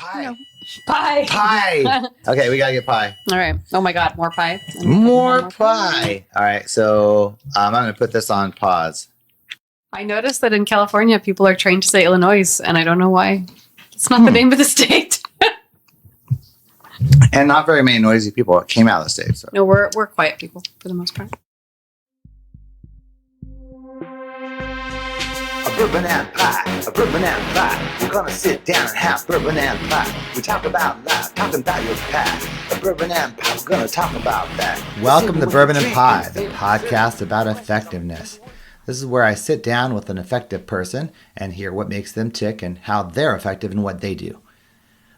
Pie. Pie. Pie. Okay, we got to get pie. All right. Oh my God, more pie. More pie. All right, so I'm going to put this on pause. I noticed that in California, people are trained to say Illinois, and I don't know why. It's not the name of the state. And not very many noisy people came out of the state. So. No, we're quiet people for the most part. A bourbon and pie, a bourbon and pie. We're gonna sit down and have bourbon and pie. We talk about life, talking about your pie. A bourbon and pie, we're gonna talk about that. Welcome to Bourbon and Pie, the podcast about effectiveness. This is where I sit down with an effective person and hear what makes them tick and how they're effective in what they do.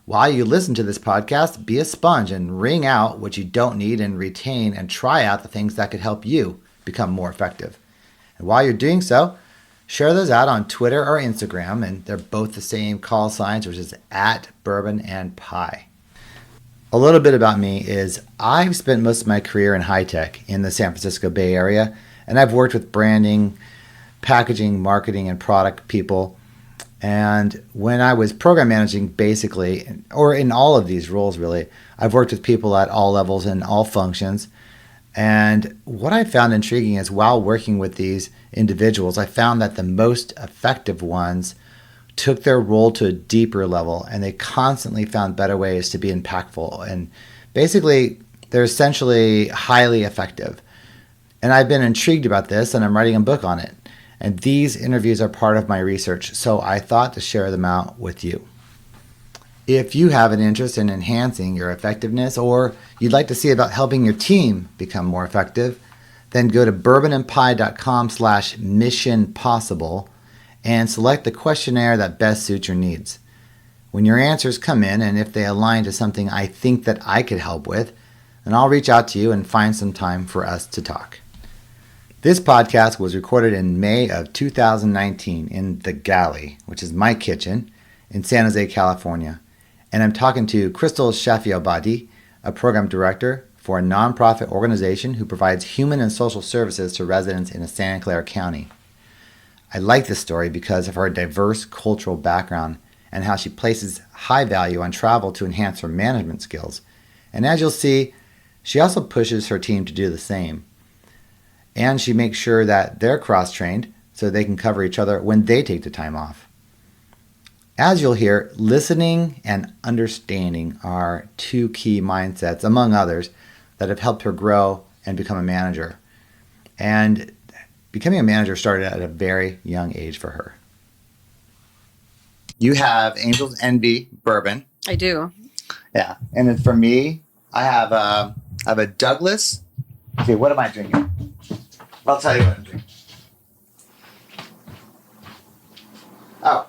While you listen to this podcast, be a sponge and wring out what you don't need and retain and try out the things that could help you become more effective. And while you're doing so, share those out on Twitter or Instagram, and they're both the same call signs, which is at Bourbon and Pie. A little bit about me is I've spent most of my career in high tech in the San Francisco Bay Area, and I've worked with branding, packaging, marketing, and product people. And when I was program managing, basically, or in all of these roles really, I've worked with people at all levels and all functions. And what I found intriguing is while working with these individuals, I found that the most effective ones took their role to a deeper level, and they constantly found better ways to be impactful. And basically, they're essentially highly effective. And I've been intrigued about this, and I'm writing a book on it. And these interviews are part of my research, so I thought to share them out with you. If you have an interest in enhancing your effectiveness, or you'd like to see about helping your team become more effective, then go to bourbonandpie.com/missionpossible and select the questionnaire that best suits your needs. When your answers come in, and if they align to something I think that I could help with, then I'll reach out to you and find some time for us to talk. This podcast was recorded in May of 2019 in The Galley, which is my kitchen, in San Jose, California. And I'm talking to Crystal Shafiabady, a program director for a nonprofit organization who provides human and social services to residents in Santa Clara County. I like this story because of her diverse cultural background and how she places high value on travel to enhance her management skills. And as you'll see, she also pushes her team to do the same. And she makes sure that they're cross-trained so they can cover each other when they take the time off. As you'll hear, listening and understanding are two key mindsets, among others, that have helped her grow and become a manager. And becoming a manager started at a very young age for her. You have Angel's Envy bourbon. I do. Yeah. And then for me, I have a Douglas. Okay, what am I drinking? I'll tell you what I'm drinking. Oh,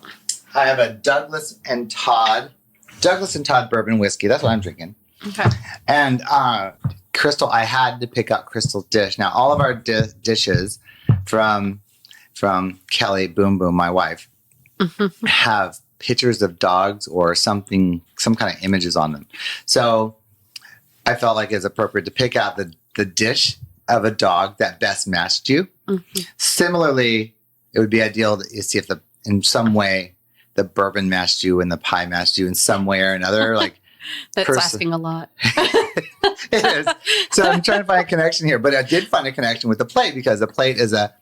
I have a Douglas and Todd bourbon whiskey. That's what I'm drinking. Okay. And Crystal, I had to pick out Crystal's dish. Now, all of our dishes from Kelly Boom Boom, my wife, have pictures of dogs or some kind of images on them. So I felt like it's appropriate to pick out the dish of a dog that best matched you. Mm-hmm. Similarly, it would be ideal to see if in some way the bourbon matched you and the pie matched you in some way or another. Like that's asking a lot. It is. So I'm trying to find a connection here, but I did find a connection with the plate because the plate is a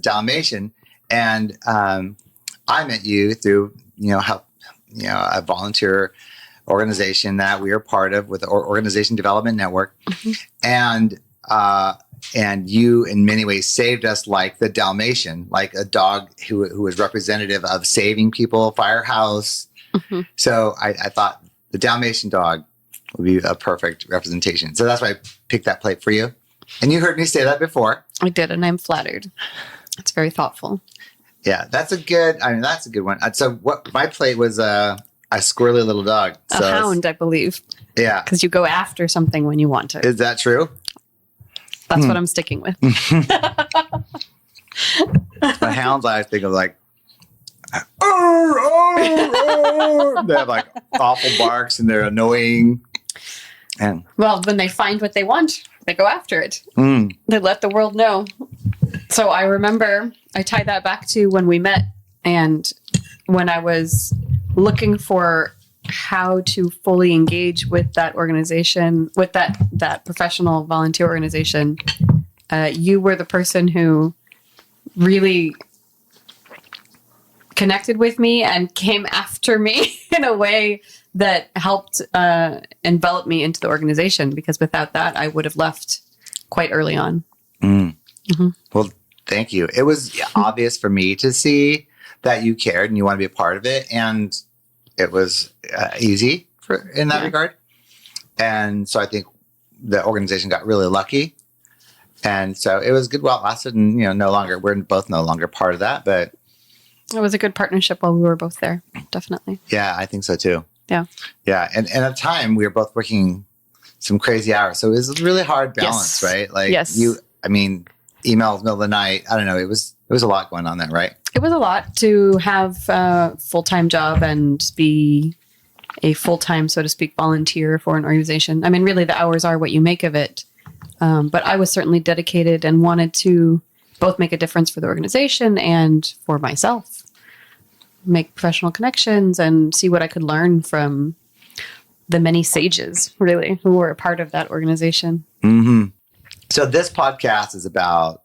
Dalmatian, and I met you through a volunteer organization that we are part of with the Organization Development Network, and you in many ways saved us like the Dalmatian, like a dog who was representative of saving people, firehouse. Mm-hmm. So I thought the Dalmatian dog would be a perfect representation. So that's why I picked that plate for you. And you heard me say that before. I did, and I'm flattered. It's very thoughtful. Yeah, that's a good one. So what my plate was a squirrely little dog. A hound, I believe. Yeah. Because you go after something when you want to. Is that true? That's what I'm sticking with. The hounds, I think of like, they have like awful barks and they're annoying. And well, when they find what they want, they go after it. They let the world know. So I remember I tie that back to when we met and when I was looking for how to fully engage with that organization, with that professional volunteer organization, you were the person who really connected with me and came after me in a way that helped envelop me into the organization, because without that, I would have left quite early on. Well, thank you. It was obvious for me to see that you cared and you want to be a part of it. And it was easy in that regard. And so I think the organization got really lucky. And so it was good while it lasted, and, we're both no longer part of that, but it was a good partnership while we were both there. Definitely. Yeah, I think so too. Yeah. Yeah. And at the time we were both working some crazy hours. So it was a really hard balance, right? Like emails middle of the night. I don't know. It was a lot going on there, right? It was a lot to have a full-time job and be a full-time, so to speak, volunteer for an organization. I mean, really the hours are what you make of it. But I was certainly dedicated and wanted to both make a difference for the organization and for myself, make professional connections and see what I could learn from the many sages, really, who were a part of that organization. Mm-hmm. So this podcast is about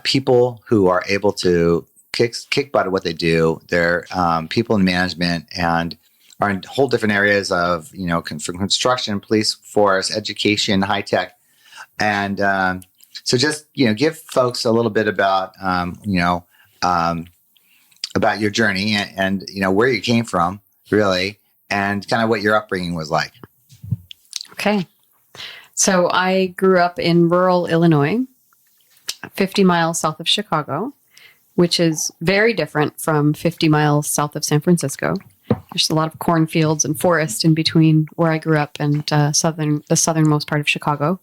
people who are able to kick butt at what they do. They're people in management and are in whole different areas of, from construction, police force, education, high tech. And so just, give folks a little bit about, about your journey and where you came from, really, and kind of what your upbringing was like. Okay. So I grew up in rural Illinois, 50 miles south of Chicago, which is very different from 50 miles south of San Francisco. There's a lot of cornfields and forest in between where I grew up and the southernmost part of Chicago.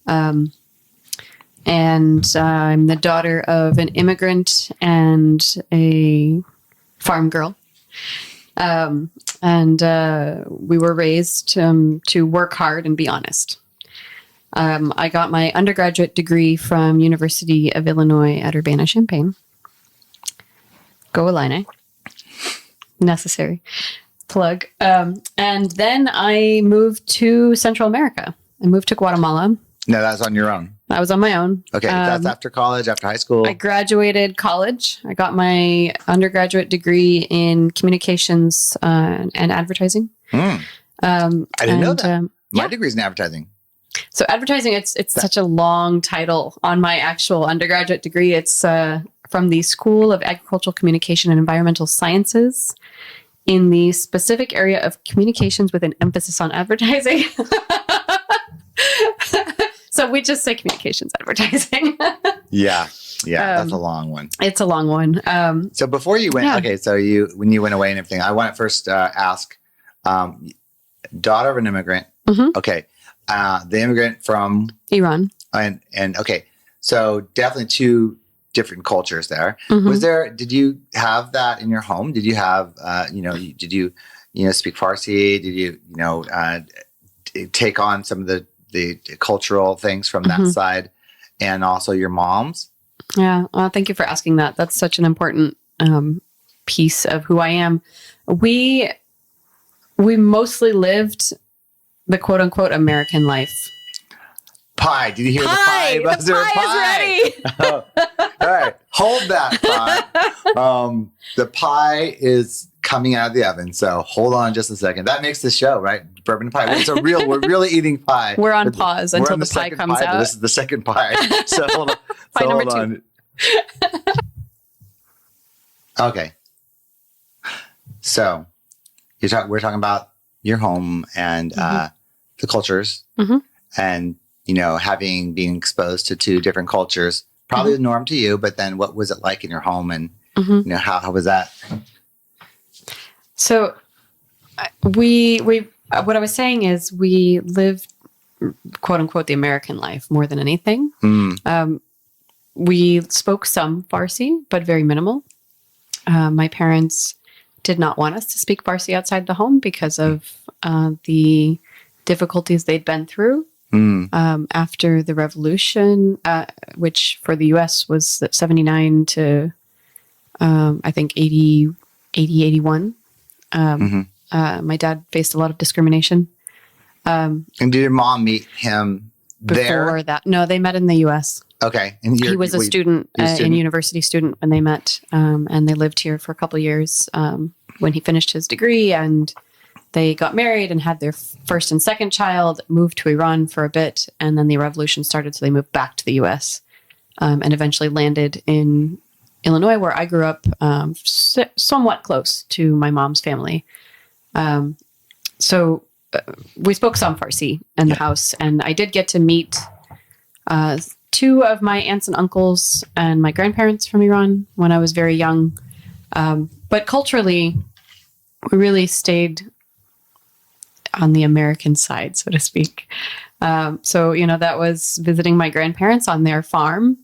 And I'm the daughter of an immigrant and a farm girl. And we were raised to work hard and be honest. I got my undergraduate degree from University of Illinois at Urbana-Champaign. Go Illini. Necessary plug. And then I moved to Central America. I moved to Guatemala. No, that's on your own. I was on my own. Okay, that's after college, after high school. I graduated college. I got my undergraduate degree in communications and advertising. I didn't know that. My degree's in advertising. So advertising, it's such a long title on my actual undergraduate degree. It's from the School of Agricultural Communication and Environmental Sciences in the specific area of communications with an emphasis on advertising. So we just say communications advertising. Yeah, that's a long one. It's a long one. So before you went, when you went away and everything, I want to first ask, daughter of an immigrant. Mm-hmm. Okay, the immigrant from Iran, and okay, so definitely two different cultures there. Mm-hmm. Did you have that in your home? Did you have, did you speak Farsi? Did you, take on some of the cultural things from that side, and also your mom's? Yeah. Well, thank you for asking that. That's such an important piece of who I am. We mostly lived the quote unquote American life. Pie. Did you hear the pie? The pie is ready. Oh, all right. Hold that pie. The pie is coming out of the oven. So hold on just a second. That makes the show, right? Bourbon pie. We're really eating pie. We're on pause until the pie comes out. This is the second pie. So hold on. Pie number 2. Okay. So we're talking about your home and the cultures and, being exposed to two different cultures, probably the norm to you, but then what was it like in your home and, how was that? So we what I was saying is we lived, quote unquote, the American life more than anything. We spoke some Farsi, but very minimal. My parents did not want us to speak Farsi outside the home because of the difficulties they'd been through after the revolution, which for the U.S. was 79 to, I think, 80, 81. my dad faced a lot of discrimination. And did your mom meet him there? Before that, no, they met in the U.S. Okay. And he was a student, university student when they met, and they lived here for a couple of years when he finished his degree, and they got married and had their first and second child, moved to Iran for a bit, and then the revolution started, so they moved back to the U.S. And eventually landed in Illinois, where I grew up, somewhat close to my mom's family. So we spoke some Farsi in the house, and I did get to meet two of my aunts and uncles and my grandparents from Iran when I was very young. But culturally, we really stayed on the American side, so to speak. So, that was visiting my grandparents on their farm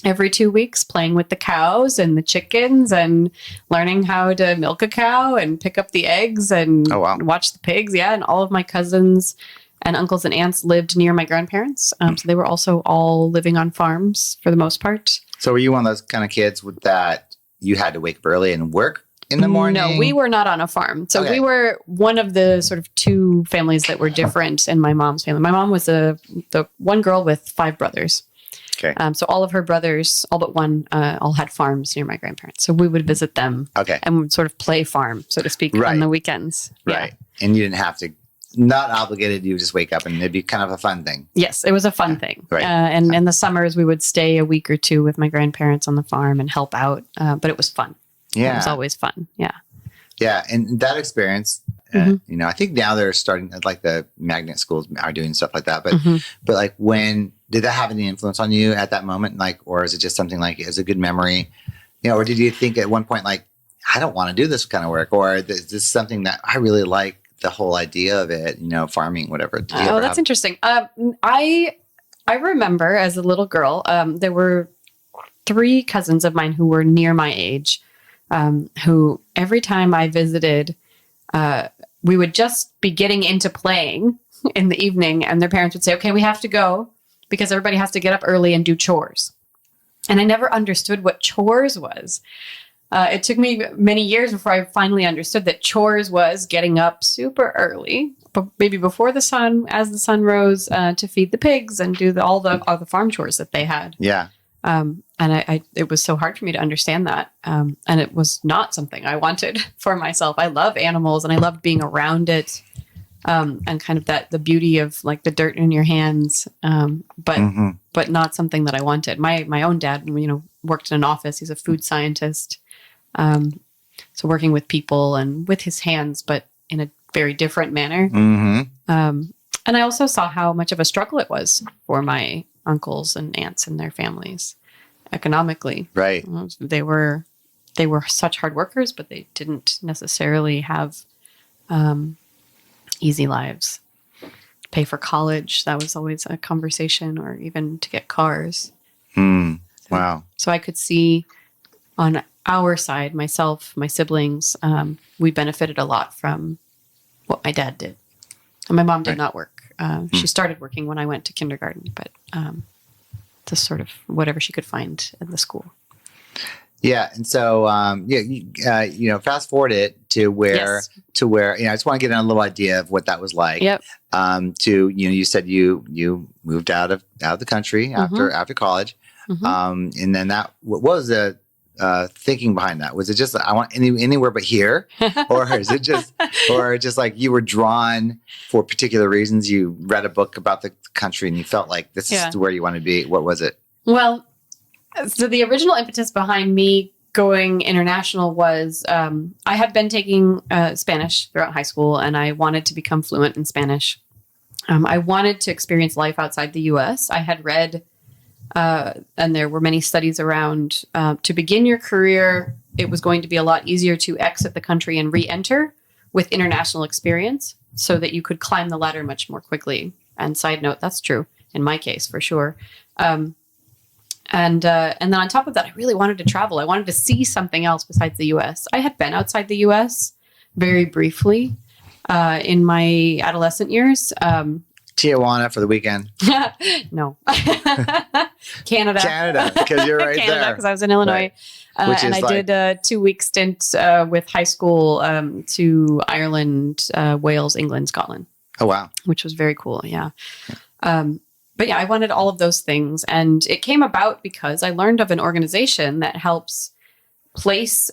every 2 weeks, playing with the cows and the chickens and learning how to milk a cow and pick up the eggs and watch the pigs. Yeah. And all of my cousins and uncles and aunts lived near my grandparents. So they were also all living on farms for the most part. So were you one of those kind of kids that you had to wake up early and work in the morning? No, we were not on a farm. So we were one of the sort of two families that were different in my mom's family. My mom was the one girl with 5 brothers. Okay. So all of her brothers, all but one, all had farms near my grandparents. So we would visit them and would sort of play farm, so to speak, on the weekends. Right. Yeah. And you didn't have to, not obligated, you would just wake up and it'd be kind of a fun thing. Yes, it was a fun thing. Right. And in the summers, we would stay a week or 2 with my grandparents on the farm and help out. But it was fun. Yeah. It was always fun. Yeah. Yeah. And that experience, I think now they're starting, like the magnet schools are doing stuff like that. But like did that have any influence on you at that moment? Like, or is it just something like, it's a good memory, or did you think at one point, like, I don't want to do this kind of work, or is this something that I really like the whole idea of it, farming, whatever. That's interesting. I remember as a little girl, there were 3 cousins of mine who were near my age, who every time I visited, we would just be getting into playing in the evening, and their parents would say, okay, we have to go because everybody has to get up early and do chores. And I never understood what chores was. It took me many years before I finally understood that chores was getting up super early, maybe before the sun, as the sun rose, to feed the pigs and do all the farm chores that they had. Yeah. And it was so hard for me to understand that. And it was not something I wanted for myself. I love animals and I loved being around it. And kind of the beauty of like the dirt in your hands. But not something that I wanted. My own dad, worked in an office. He's a food scientist. So working with people and with his hands, but in a very different manner. And I also saw how much of a struggle it was for my uncles and aunts and their families economically. Right. They were such hard workers, but they didn't necessarily have easy lives. Pay for college, that was always a conversation, or even to get cars. Wow. So I could see on our side, myself, my siblings, we benefited a lot from what my dad did. And my mom did not work. She started working when I went to kindergarten, but just sort of whatever she could find in the school. Yeah. And so, fast forward it to where, I just want to get a little idea of what that was like. Yep. You said you moved out of the country after college. And then what was the thinking behind that? Was it just, I want anywhere but here? Or is it just like you were drawn for particular reasons? You read a book about the country and you felt like this is where you want to be. What was it? Well, so the original impetus behind me going international was I had been taking Spanish throughout high school, and I wanted to become fluent in Spanish. I wanted to experience life outside the U.S. I had read, and there were many studies around, to begin your career, it was going to be a lot easier to exit the country and re-enter with international experience so that you could climb the ladder much more quickly. And side note, that's true in my case, for sure. And then on top of that, I really wanted to travel. I wanted to see something else besides the U.S. I had been outside the U.S. very briefly in my adolescent years. Tijuana for the weekend. No. Canada, because you're right Canada, there. because I was in Illinois. Right. And I did a 2-week stint with high school to Ireland, Wales, England, Scotland. Oh, wow. Which was very cool. Yeah. But yeah, I wanted all of those things. And it came about because I learned of an organization that helps place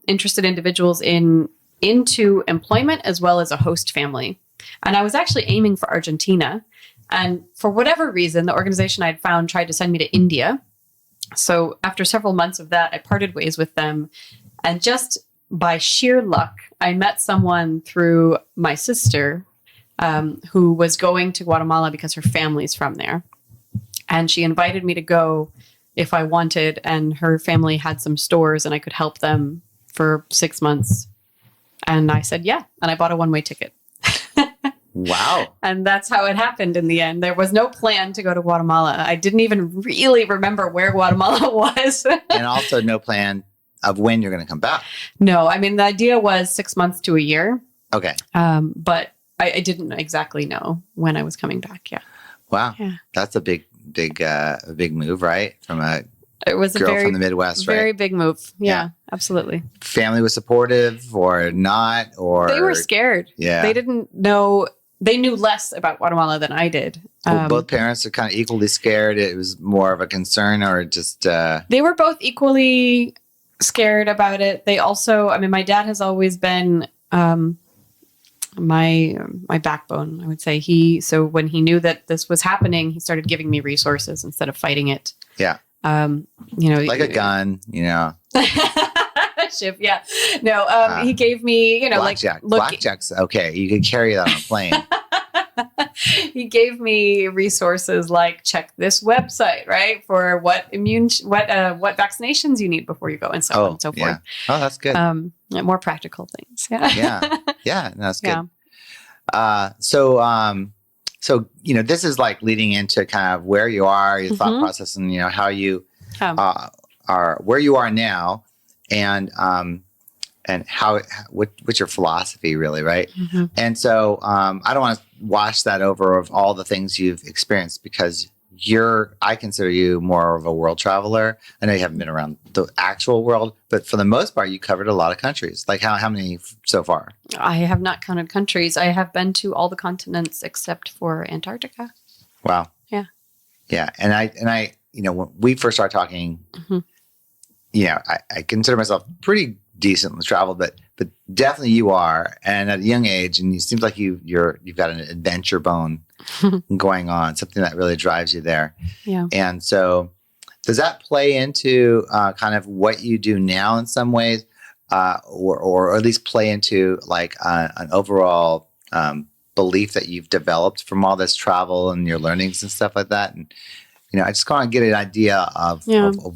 interested individuals into employment as well as a host family. And I was actually aiming for Argentina. And for whatever reason, the organization I had found tried to send me to India. So after several months of that, I parted ways with them. And just by sheer luck, I met someone through my sister who was going to Guatemala because her family's from there. And she invited me to go if I wanted. And her family had some stores and I could help them for 6 months. And I said, yeah. And I bought a one-way ticket. Wow. And that's how it happened in the end. There was no plan to go to Guatemala. I didn't even really remember where Guatemala was. And also no plan of when you're going to come back. No, I mean, the idea was 6 months to a year. Okay. But I didn't exactly know when I was coming back. Yeah. Wow. Yeah. That's a big move, right? It was girl a very, from the Midwest, right? Very big move. Yeah, absolutely. Family was supportive or not, or they were scared. Yeah. They didn't know. They knew less about Guatemala than I did. Well, both parents are kind of equally scared. It was more of a concern or just... They were both equally scared about it. They also, I mean, my dad has always been my backbone, I would say. So when he knew that this was happening, he started giving me resources instead of fighting it. Yeah. Like a gun, Ship, yeah. No, he gave me, blackjack. Blackjack's okay. You could carry that on a plane. He gave me resources like check this website, right, for what vaccinations you need before you go, and so on and so forth. Oh, that's good. More practical things. Yeah. Yeah. That's good. Yeah. So this is like leading into kind of where you are, your thought process, and how you are where you are now, and what's your philosophy really, right? Mm-hmm. And so I don't want to wash that over of all the things you've experienced, because I consider you more of a world traveler. I know you haven't been around the actual world, but for the most part, you covered a lot of countries. Like how many so far? I have not counted countries. I have been to all the continents except for Antarctica. Wow. Yeah. Yeah. And I, when we first started talking, I consider myself pretty decent with travel, but definitely you are. And at a young age, and it seems like you've got an adventure bone going on, something that really drives you there. Yeah. And so does that play into kind of what you do now in some ways, or at least play into like an overall belief that you've developed from all this travel and your learnings and stuff like that? And I just want to get an idea of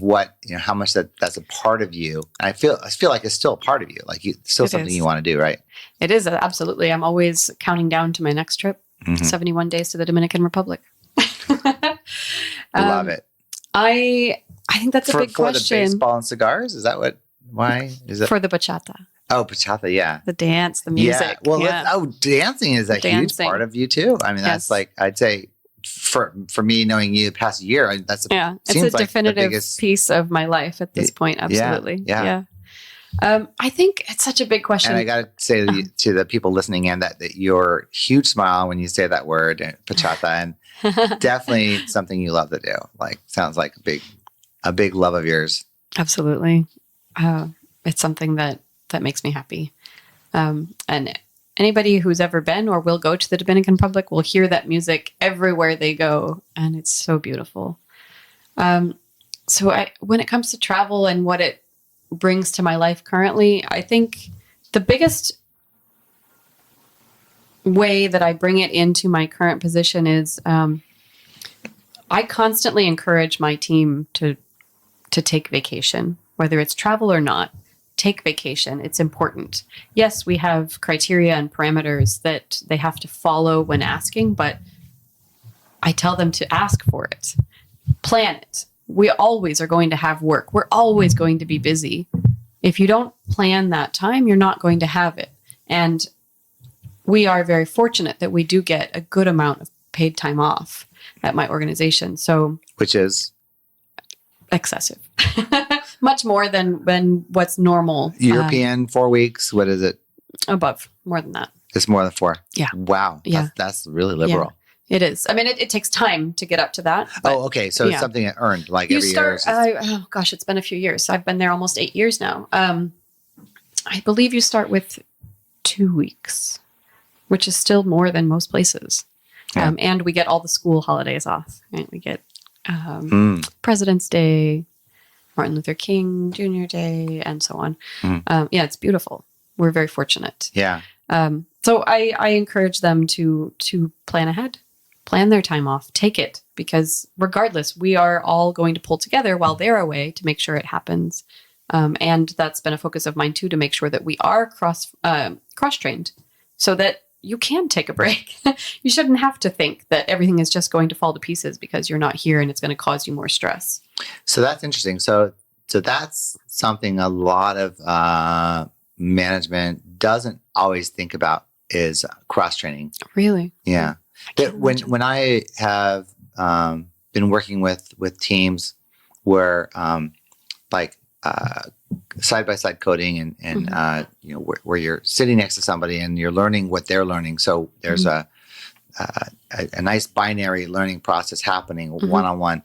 what, how much that's a part of you. And I feel like it's still a part of you. Like it's still something you want to do, right? It is, absolutely. I'm always counting down to my next trip. 71 days to the Dominican Republic. Love it. I think that's a big question. For the baseball and cigars? Is that why is it? For the bachata. Oh, bachata, yeah. The dance, the music. Yeah. Well, dancing is a huge part of you too. I mean, that's like, I'd say, for me knowing you the past year, it's a definitive piece of my life at this point. Absolutely. Yeah. I think it's such a big question. And I got to say to the people listening in that your huge smile when you say that word, bachata, and definitely something you love to do. Like, sounds like a big love of yours. Absolutely. It's something that makes me happy. And anybody who's ever been or will go to the Dominican Republic will hear that music everywhere they go, and it's so beautiful. So when it comes to travel and what it brings to my life currently, I think the biggest way that I bring it into my current position is I constantly encourage my team to take vacation, whether it's travel or not. Take vacation. It's important. Yes, we have criteria and parameters that they have to follow when asking, but I tell them to ask for it. Plan it. We always are going to have work. We're always going to be busy. If you don't plan that time, you're not going to have it. And we are very fortunate that we do get a good amount of paid time off at my organization. So, which is excessive, much more than what's normal. European 4 weeks. What is it? Above, more than that. It's more than 4. Yeah. Wow. Yeah. That's really liberal. Yeah, it is. I mean, it takes time to get up to that. Oh, okay. So it's something that earned like you every start, year. Oh gosh, it's been a few years. I've been there almost 8 years now. I believe you start with 2 weeks, which is still more than most places. Yeah. And we get all the school holidays off. Right? We get President's Day, Martin Luther King Jr. Day, and so on. Yeah, it's beautiful. We're very fortunate. Yeah. So I encourage them to plan ahead, plan their time off, take it, because regardless, we are all going to pull together while they're away to make sure it happens. And that's been a focus of mine too, to make sure that we are cross-trained so that you can take a break. You shouldn't have to think that everything is just going to fall to pieces because you're not here and it's going to cause you more stress. So that's interesting. So that's something a lot of management doesn't always think about is cross-training. Really? Yeah. When I have been working with teams where side-by-side coding and where you're sitting next to somebody and you're learning what they're learning. So there's a nice binary learning process happening one-on-one.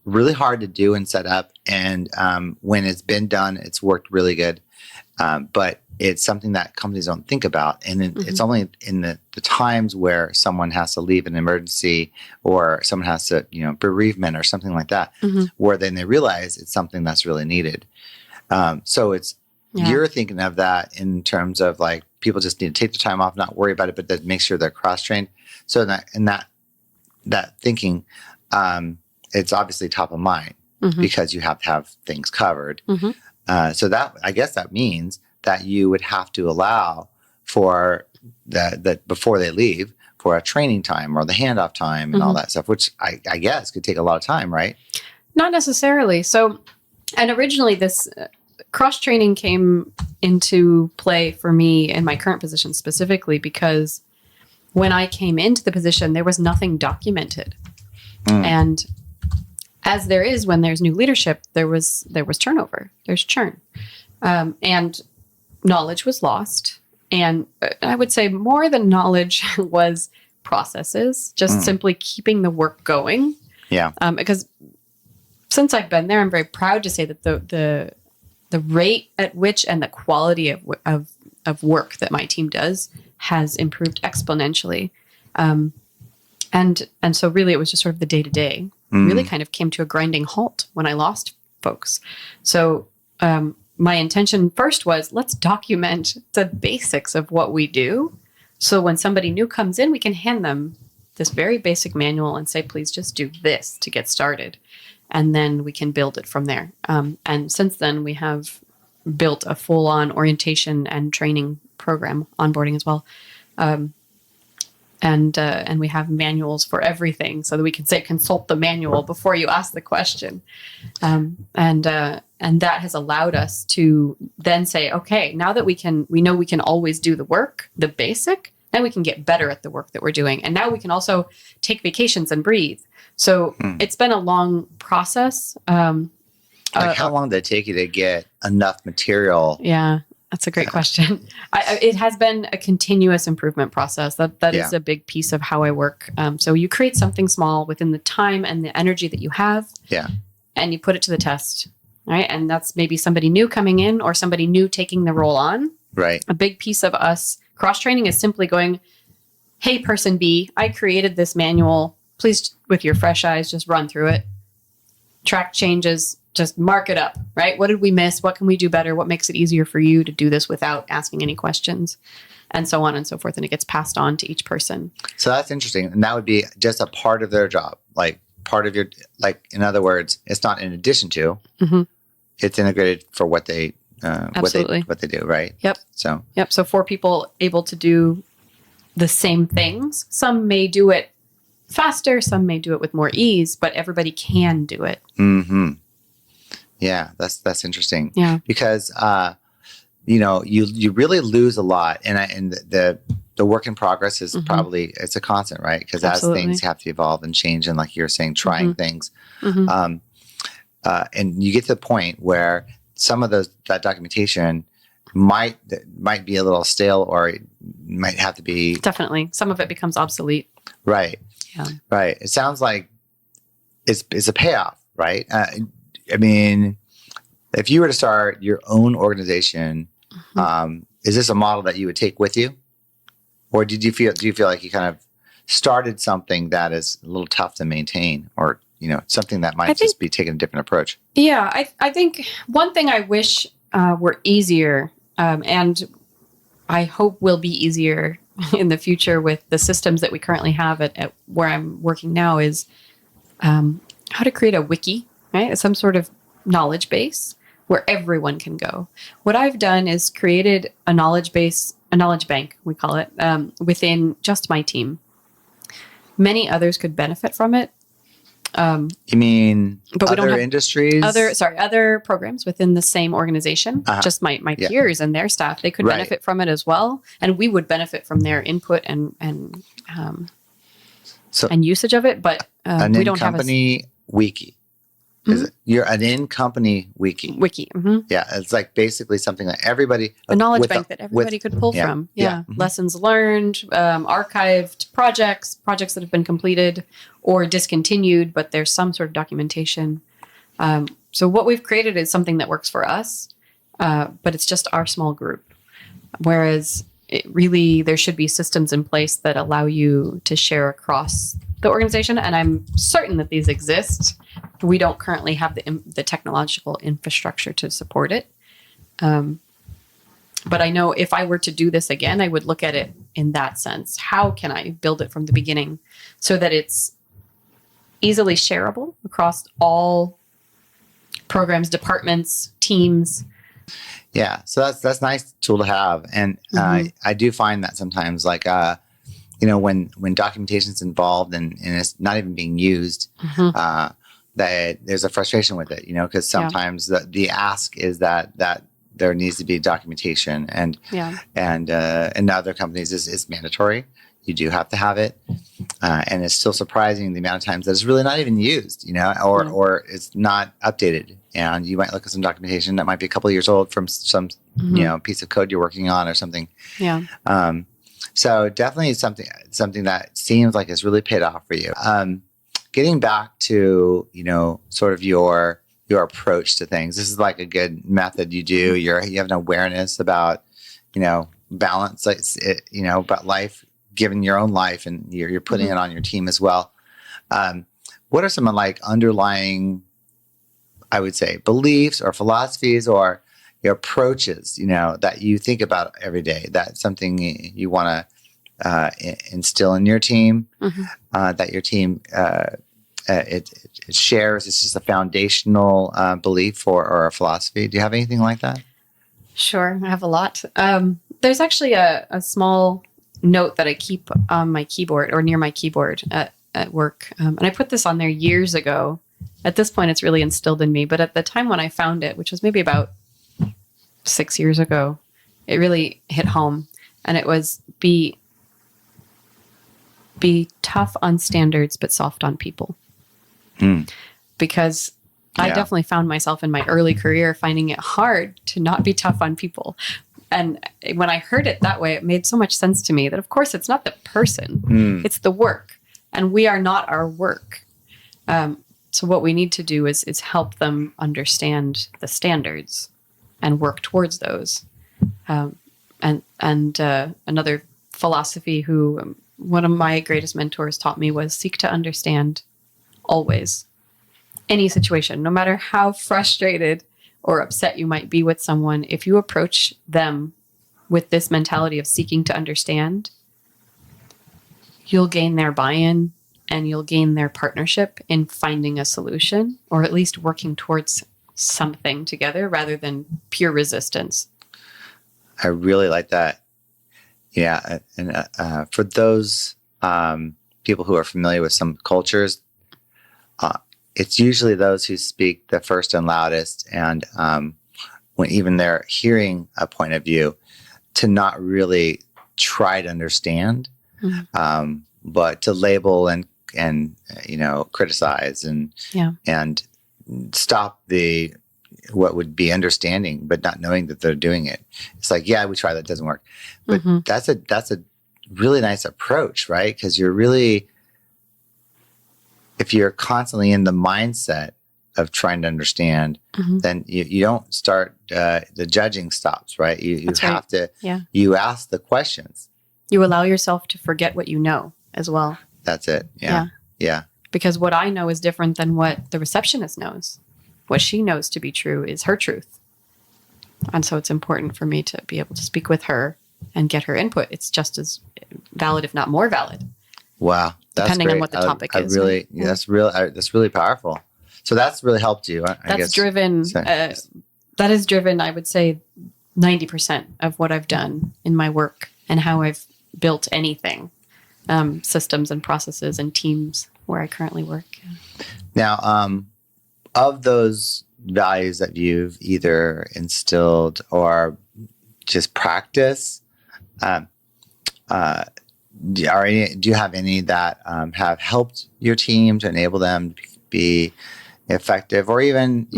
Really hard to do and set up. And when it's been done, it's worked really good. But it's something that companies don't think about. And it's only in the times where someone has to leave an emergency or someone has to, bereavement or something like that, where then they realize it's something that's really needed. So you're thinking of that in terms of like people just need to take the time off, not worry about it, but then make sure they're cross-trained. So that thinking, it's obviously top of mind because you have to have things covered. So that, I guess that means that you would have to allow for that before they leave for a training time or the handoff time and all that stuff, which I guess could take a lot of time, right? Not necessarily. So, and originally this cross-training came into play for me in my current position specifically because when I came into the position, there was nothing documented. And as there is when there's new leadership, there was turnover, there's churn, and knowledge was lost. And I would say more than knowledge was processes, just simply keeping the work going. Yeah. Because since I've been there, I'm very proud to say that the rate at which and the quality of work that my team does has improved exponentially. And so really it was just sort of the day to day really kind of came to a grinding halt when I lost folks. So, my intention first was let's document the basics of what we do. So when somebody new comes in, we can hand them this very basic manual and say, please just do this to get started. And then we can build it from there. And since then we have built a full-on orientation and training program, onboarding as well. And we have manuals for everything so that we can say, consult the manual before you ask the question. And that has allowed us to then say, okay, now that we know we can always do the work, the basic, now we can get better at the work that we're doing. And now we can also take vacations and breathe. So it's been a long process. How long did it take you to get enough material? Yeah. That's a great question. It has been a continuous improvement process. That is a big piece of how I work. So you create something small within the time and the energy that you have, and you put it to the test, right? And that's maybe somebody new coming in or somebody new taking the role on. Right. A big piece of us cross-training is simply going, hey, person B, I created this manual. Please, with your fresh eyes, just run through it. Track changes. Just mark it up, right? What did we miss? What can we do better? What makes it easier for you to do this without asking any questions? And so on and so forth. And it gets passed on to each person. So that's interesting. And that would be just a part of their job. Like part of your, like, in other words, it's not in addition to, it's integrated for what they, what they do, right? Yep. So 4 people able to do the same things. Some may do it faster. Some may do it with more ease, but everybody can do it. Yeah, that's interesting. Yeah, because you really lose a lot, and the work in progress is probably it's a constant, right? Because as things have to evolve and change, and like you're saying, trying things. and you get to the point where some of that documentation might be a little stale, or it might have to be definitely some of it becomes obsolete. Right. Yeah. Right. It sounds like it's a payoff, right? I mean, if you were to start your own organization, is this a model that you would take with you, or do you feel like you kind of started something that is a little tough to maintain, or something that might just be taking a different approach? Yeah, I think one thing I wish were easier, and I hope will be easier in the future with the systems that we currently have at where I'm working now, is how to create a wiki, right? Some sort of knowledge base where everyone can go. What I've done is created a knowledge base, a knowledge bank, we call it, within just my team. Many others could benefit from it. You mean but we other don't have industries? Other programs within the same organization, just my peers and their staff, they could benefit from it as well. And we would benefit from their input and usage of it. But we don't have a wiki. Is it? You're an in-company wiki. Mm-hmm. Yeah, it's like basically something that everybody... A knowledge bank that everybody could pull from. Yeah. Mm-hmm. Lessons learned, archived projects that have been completed or discontinued, but there's some sort of documentation. So what we've created is something that works for us, but it's just our small group. Whereas there should be systems in place that allow you to share across the organization. And I'm certain that these exist. We don't currently have the technological infrastructure to support it. But I know if I were to do this again, I would look at it in that sense. How can I build it from the beginning so that it's easily shareable across all programs, departments, teams? Yeah, so that's a nice tool to have. And I do find that sometimes, like, when documentation's involved and it's not even being used, that there's a frustration with it, because sometimes the ask is that there needs to be documentation, and in other companies it's mandatory. You do have to have it, and it's still surprising the amount of times that it's really not even used, or it's not updated. And you might look at some documentation that might be a couple of years old from some piece of code you're working on or something. Yeah. So definitely something that seems like it's really paid off for you. Getting back to, sort of your approach to things. This is like a good method you do. You have an awareness about, balance, about life, given your own life, and you're putting it on your team as well. What are some underlying, I would say, beliefs or philosophies or your approaches, that you think about every day? That's something you want to instill in your team, that your team it shares. It's just a foundational belief or a philosophy. Do you have anything like that? Sure, I have a lot. There's actually a small note that I keep on my keyboard or near my keyboard at work, and I put this on there years ago. At this point, it's really instilled in me. But at the time when I found it, which was maybe about 6 years ago, it really hit home. And it was be tough on standards, but soft on people. Because I definitely found myself in my early career finding it hard to not be tough on people. And when I heard it that way, it made so much sense to me that, of course, it's not the person, it's the work. And we are not our work. So what we need to do is help them understand the standards and work towards those. And another philosophy who one of my greatest mentors taught me was seek to understand always. Any situation, no matter how frustrated or upset you might be with someone, if you approach them with this mentality of seeking to understand, you'll gain their buy-in and you'll gain their partnership in finding a solution, or at least working towards something together rather than pure resistance. I really like that. Yeah. And for those people who are familiar with some cultures, it's usually those who speak the first and loudest. And when even they're hearing a point of view, to not really try to understand, but to label and criticize and stop what would be understanding, but not knowing that they're doing it. It's like, yeah, we try, that doesn't work. But that's a really nice approach, right? Because if you're constantly in the mindset of trying to understand, then you don't start, the judging stops, right? You have to, you ask the questions. You allow yourself to forget what you know as well. That's it. Yeah. Because what I know is different than what the receptionist knows. What she knows to be true is her truth. And so it's important for me to be able to speak with her and get her input. It's just as valid, if not more valid. Wow. That's depending great. on what the topic is. Really, right? That's really powerful. So that's really helped you, I guess. That has driven, I would say, 90% of what I've done in my work and how I've built anything, systems and processes and teams where I currently work. Now, of those values that you've either instilled or just practice, do you have any that have helped your team to enable them to be effective, or even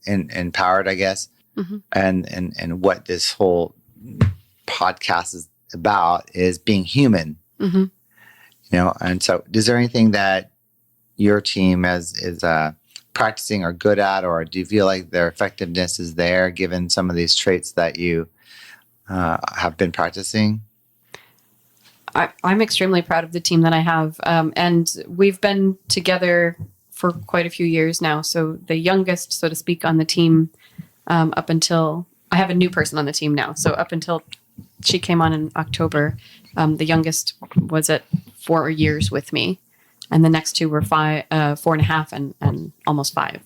empowered, I guess? And what this whole podcast is about is being human. And so, is there anything that your team is practicing or good at, or do you feel like their effectiveness is there given some of these traits that you have been practicing? I'm extremely proud of the team that I have. And we've been together for quite a few years now. So the youngest, so to speak, on the team, up until I have a new person on the team now. So up until she came on in October, the youngest was at 4 years with me. And the next two were 4.5 and almost 5.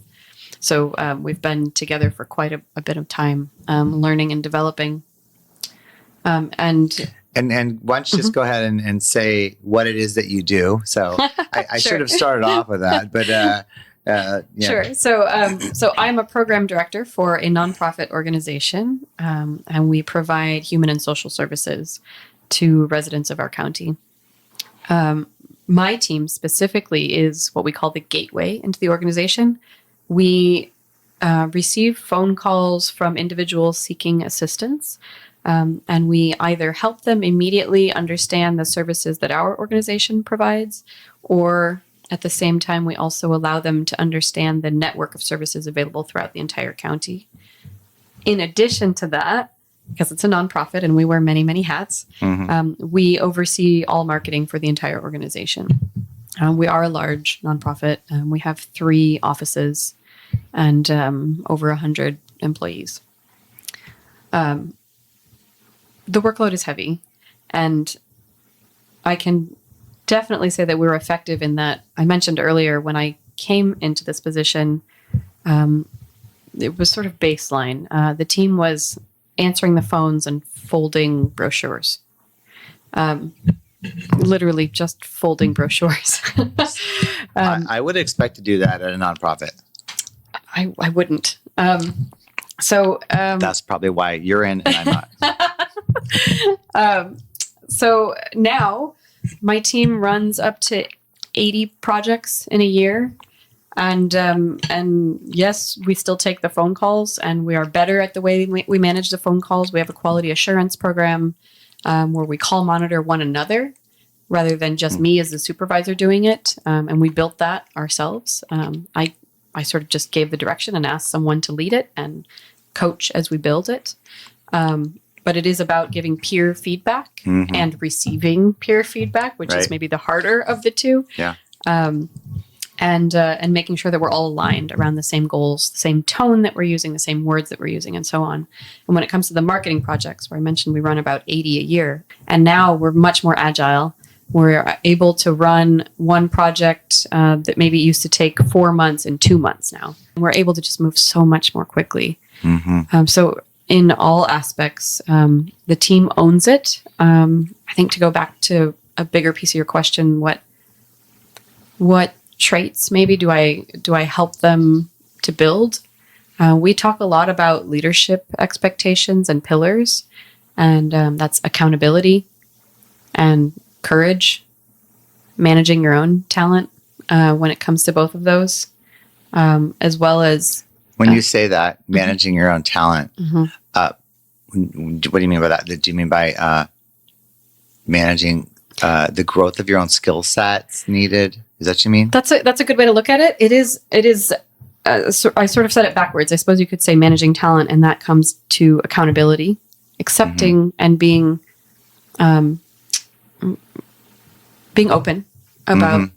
So we've been together for quite a bit of time, learning and developing. And why don't you just go ahead and say what it is that you do? So I Sure. should have started off with that, but yeah. Sure. So I'm a program director for a nonprofit organization, and we provide human and social services to residents of our county. My team specifically is what we call the gateway into the organization. We receive phone calls from individuals seeking assistance, and we either help them immediately understand the services that our organization provides, or at the same time, we also allow them to understand the network of services available throughout the entire county. In addition to that, because it's a nonprofit and we wear many, many hats, we oversee all marketing for the entire organization. We are a large nonprofit. We have 3 offices and over 100 employees. The workload is heavy, and I can definitely say that we're effective in that. I mentioned earlier when I came into this position, it was sort of baseline. The team was answering the phones and folding brochures. Literally just folding brochures. I would expect to do that at a nonprofit. I wouldn't. That's probably why you're in and I'm not. So now my team runs up to 80 projects in a year. And yes, we still take the phone calls, and we are better at the way we manage the phone calls. We have a quality assurance program where we call monitor one another rather than just me as the supervisor doing it. And we built that ourselves. I sort of just gave the direction and asked someone to lead it and coach as we build it. But it is about giving peer feedback and receiving peer feedback, which is maybe the harder of the two. Yeah. And making sure that we're all aligned around the same goals, the same tone that we're using, the same words that we're using, and so on. And when it comes to the marketing projects, where I mentioned we run about 80 a year, and now we're much more agile. We're able to run one project that maybe used to take 4 months in 2 months now. And we're able to just move so much more quickly. So in all aspects, the team owns it. I think to go back to a bigger piece of your question, what traits maybe do I help them to build? We talk a lot about leadership expectations and pillars, and that's accountability and courage, managing your own talent when it comes to both of those. as well as when you say that managing your own talent. What do you mean by that? Do you mean by managing the growth of your own skill sets needed? Is that what you mean? That's a good way to look at it. It is. I sort of said it backwards. I suppose you could say managing talent, and that comes to accountability, accepting, and being open about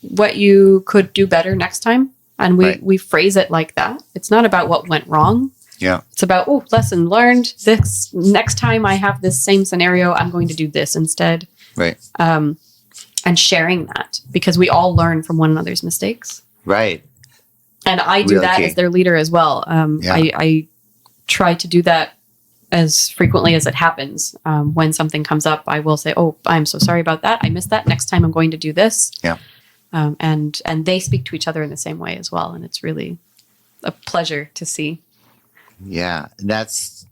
what you could do better next time. And we phrase it like that. It's not about what went wrong. Yeah. It's about, lesson learned. This next time I have this same scenario, I'm going to do this instead. Right. And sharing that, because we all learn from one another's mistakes. Right. And I do that as their leader as well. I try to do that as frequently as it happens. When something comes up, I will say, "Oh, I'm so sorry about that. I missed that. Next time I'm going to do this." Yeah. And they speak to each other in the same way as well. And it's really a pleasure to see. Yeah. That's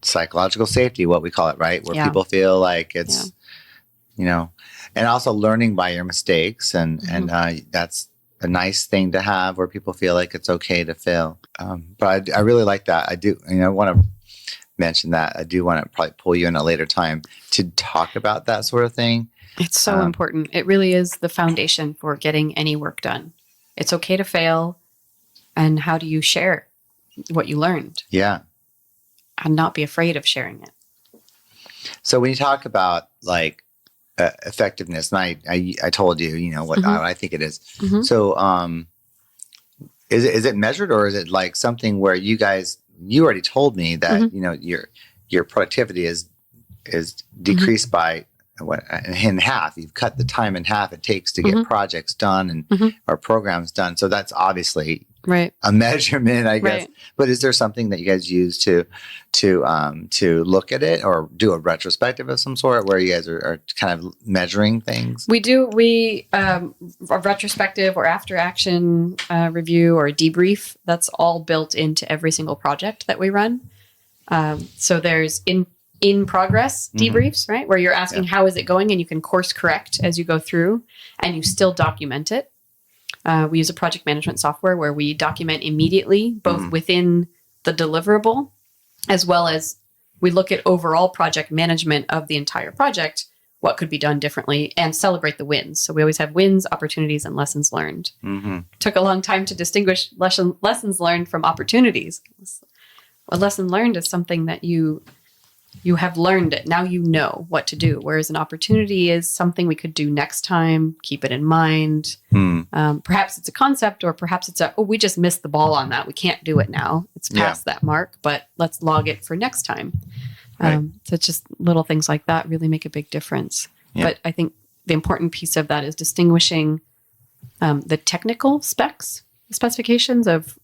psychological safety, what we call it, right? Where people feel like it's, and also learning by your mistakes. And that's a nice thing to have, where people feel like it's okay to fail. But I really like that. I do, I want to mention that. I do want to probably pull you in a later time to talk about that sort of thing. It's so important. It really is the foundation for getting any work done. It's okay to fail. And how do you share what you learned? Yeah. And not be afraid of sharing it. So when you talk about like effectiveness, and I told you, what I think it is. So is it measured, or is it like something where you already told me that, your productivity is decreased by in half. You've cut the time in half it takes to get projects done and or programs done. So that's obviously a measurement, I guess. Right. But is there something that you guys use to look at it, or do a retrospective of some sort, where you guys are kind of measuring things? We do. A retrospective or after action review or a debrief. That's all built into every single project that we run. So there's in progress debriefs, right? Where you're asking how is it going, and you can course correct as you go through, and you still document it. We use a project management software where we document immediately, both within the deliverable, as well as we look at overall project management of the entire project, what could be done differently, and celebrate the wins. So we always have wins, opportunities, and lessons learned. Took a long time to distinguish lessons learned from opportunities. A lesson learned is something that you have learned it. Now you know what to do. Whereas an opportunity is something we could do next time. Keep it in mind. Perhaps it's a concept, or perhaps it's we just missed the ball on that. We can't do it now. It's past that mark, but let's log it for next time. So it's just little things like that really make a big difference. Yeah. But I think the important piece of that is distinguishing the technical specifications of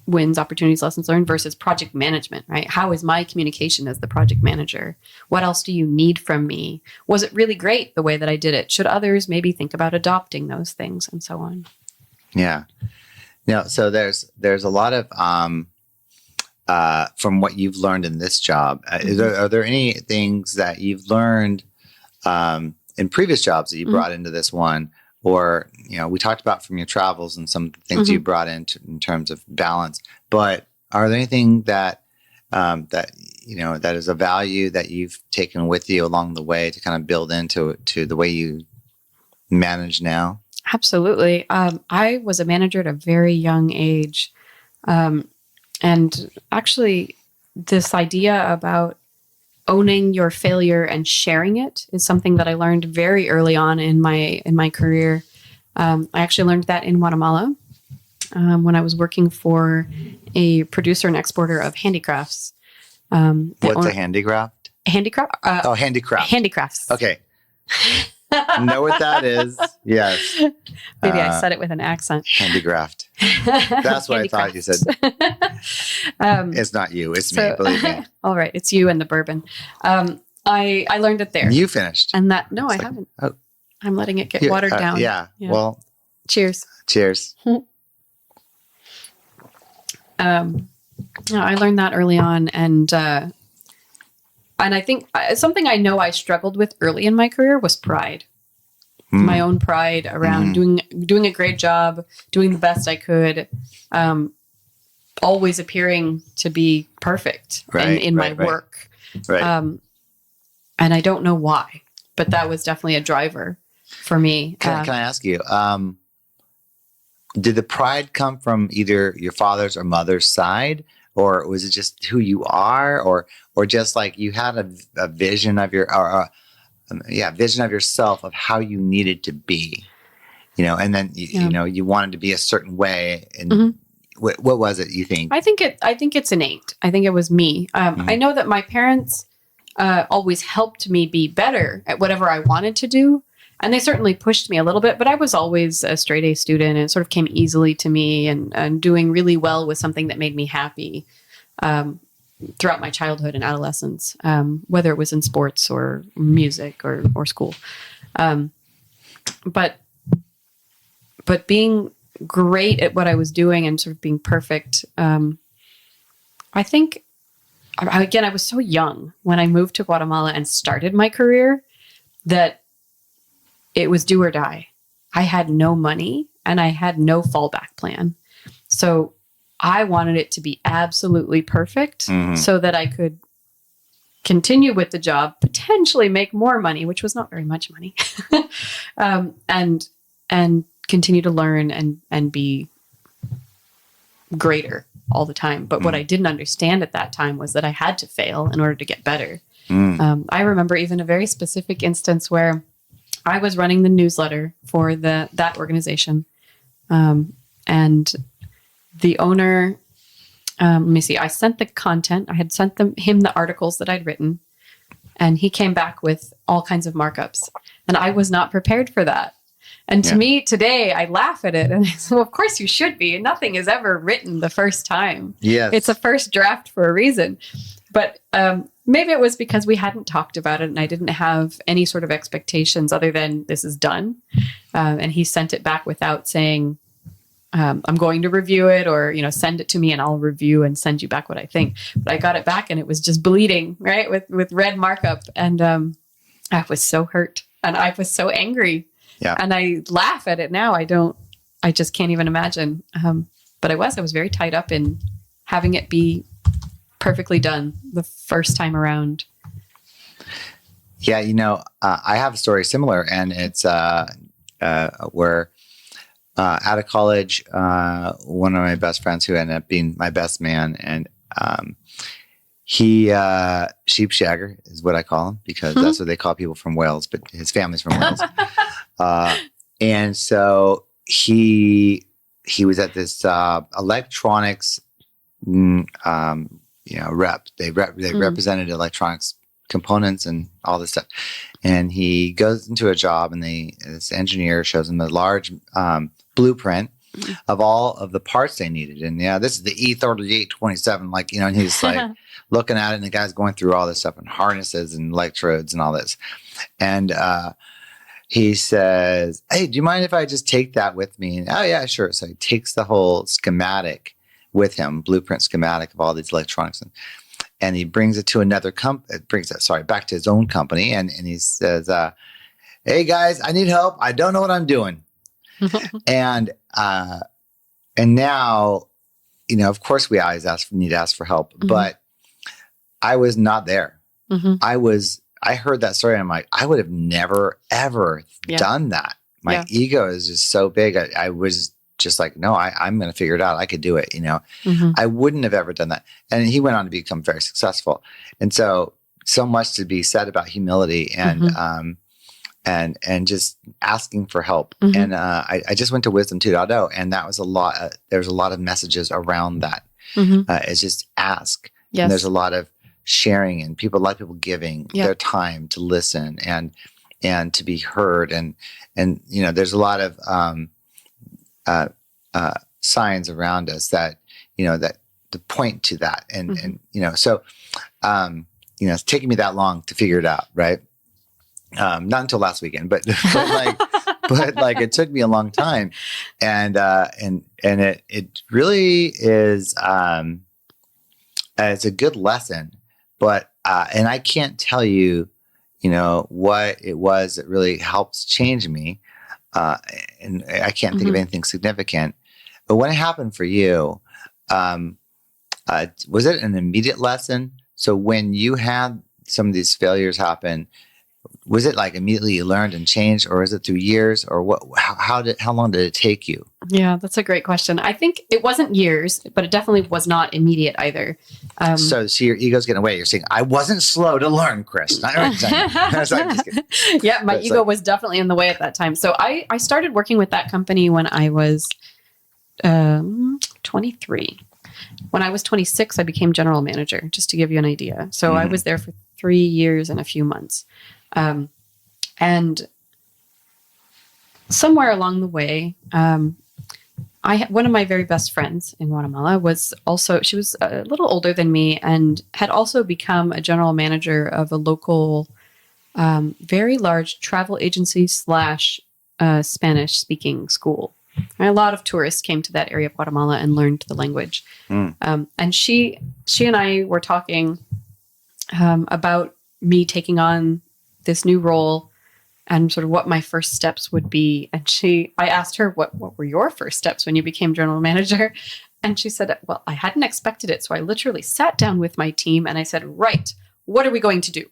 wins, opportunities, lessons learned versus project management, right? How is my communication as the project manager? What else do you need from me? Was it really great the way that I did it? Should others maybe think about adopting those things, and so on? Yeah. So there's a lot of, from what you've learned in this job, are there any things that you've learned in previous jobs that you brought into this one? Or, we talked about from your travels and some of the things you brought in terms of balance, but are there anything that that is a value that you've taken with you along the way to kind of build into the way you manage now? Absolutely. I was a manager at a very young age. And actually this idea about owning your failure and sharing it is something that I learned very early on in my career. I actually learned that in Guatemala when I was working for a producer and exporter of handicrafts. What's a handicraft? Handicraft? Handicraft. Handicrafts. Okay. Know what that is? Yes. Maybe I said it with an accent. Handicraft. That's what I thought you said. It's not you. It's me. Believe me. All right. It's you and the bourbon. I learned it there. You finished. And I haven't. Oh. I'm letting it get watered down. Yeah. Well. Cheers. Cheers. I learned that early on, and I think something I know I struggled with early in my career was pride. my own pride around doing a great job, doing the best I could, always appearing to be perfect in my work. Right. And I don't know why, but that was definitely a driver for me. Can I ask you, did the pride come from either your father's or mother's side, or was it just who you are, or just like you had a vision of vision of yourself of how you needed to be, and then you wanted to be a certain way, and what was it you think? I think it's innate. I think it was me. I know that my parents always helped me be better at whatever I wanted to do. And they certainly pushed me a little bit, but I was always a straight A student, and it sort of came easily to me, and doing really well was something that made me happy throughout my childhood and adolescence, whether it was in sports or music or school. But being great at what I was doing and sort of being perfect, I think, again, I was so young when I moved to Guatemala and started my career that it was do or die. I had no money and I had no fallback plan. So I wanted it to be absolutely perfect so that I could continue with the job, potentially make more money, which was not very much money, and continue to learn and be greater all the time. But what I didn't understand at that time was that I had to fail in order to get better. I remember even a very specific instance where I was running the newsletter for that organization. And the owner, let me see, I sent the content. I had sent him the articles that I'd written, and he came back with all kinds of markups. And I was not prepared for that. And to me today, I laugh at it. And I say, well, of course you should be. Nothing is ever written the first time. Yes. It's a first draft for a reason. But maybe it was because we hadn't talked about it and I didn't have any sort of expectations other than this is done. And he sent it back without saying, I'm going to review it, or, send it to me and I'll review and send you back what I think. But I got it back and it was just bleeding, right? With red markup. And I was so hurt and I was so angry. Yeah. And I laugh at it now. I just can't even imagine. But I was very tied up in having it be perfectly done the first time around. Yeah. I have a story similar, and it's where out of college, one of my best friends who ended up being my best man, and he sheep shagger is what I call him, because that's what they call people from Wales, but his family's from Wales. And so he was at this electronics rep. They represented electronics components and all this stuff. And he goes into a job, and this engineer shows him a large blueprint of all of the parts they needed. And this is the E3827, and he's like looking at it, and the guy's going through all this stuff and harnesses and electrodes and all this. And he says, hey, do you mind if I just take that with me? And, oh yeah, sure. So he takes the whole schematic with him, blueprint schematic of all these electronics, and he brings it to another back to his own company. And he says, hey guys, I need help. I don't know what I'm doing. And now, of course we always need to ask for help, but I was not there. I heard that story and I'm like, I would have never, ever done that. My ego is just so big. I was just like, no, I'm going to figure it out. I could do it. I wouldn't have ever done that. And he went on to become very successful. And so much to be said about humility and just asking for help. And I just went to Wisdom 2.0, and that was a lot. There's a lot of messages around that. It's just ask. Yes. And there's a lot of sharing, and a lot of people giving their time to listen and to be heard. And there's a lot of signs around us that to point to that. And so it's taking me that long to figure it out, right? Not until last weekend, but it took me a long time, and it really is. It's a good lesson, but and I can't tell you, what it was that really helped change me. And I can't think of anything significant. But when it happened for you, was it an immediate lesson? So when you had some of these failures happen, was it like immediately you learned and changed, or is it through years, or what? How long did it take you? Yeah, that's a great question. I think it wasn't years, but it definitely was not immediate either. So your ego's getting away. You're saying, I wasn't slow to learn, Chris. Yeah, my ego was definitely in the way at that time. So I started working with that company when I was 23. When I was 26, I became general manager, just to give you an idea. So I was there for 3 years and a few months. And somewhere along the way, one of my very best friends in Guatemala she was a little older than me and had also become a general manager of a local, very large travel agency / Spanish speaking school. And a lot of tourists came to that area of Guatemala and learned the language. And she and I were talking about me taking on this new role and sort of what my first steps would be. And I asked her, what were your first steps when you became general manager? And she said, well, I hadn't expected it. So I literally sat down with my team and I said, right, what are we going to do?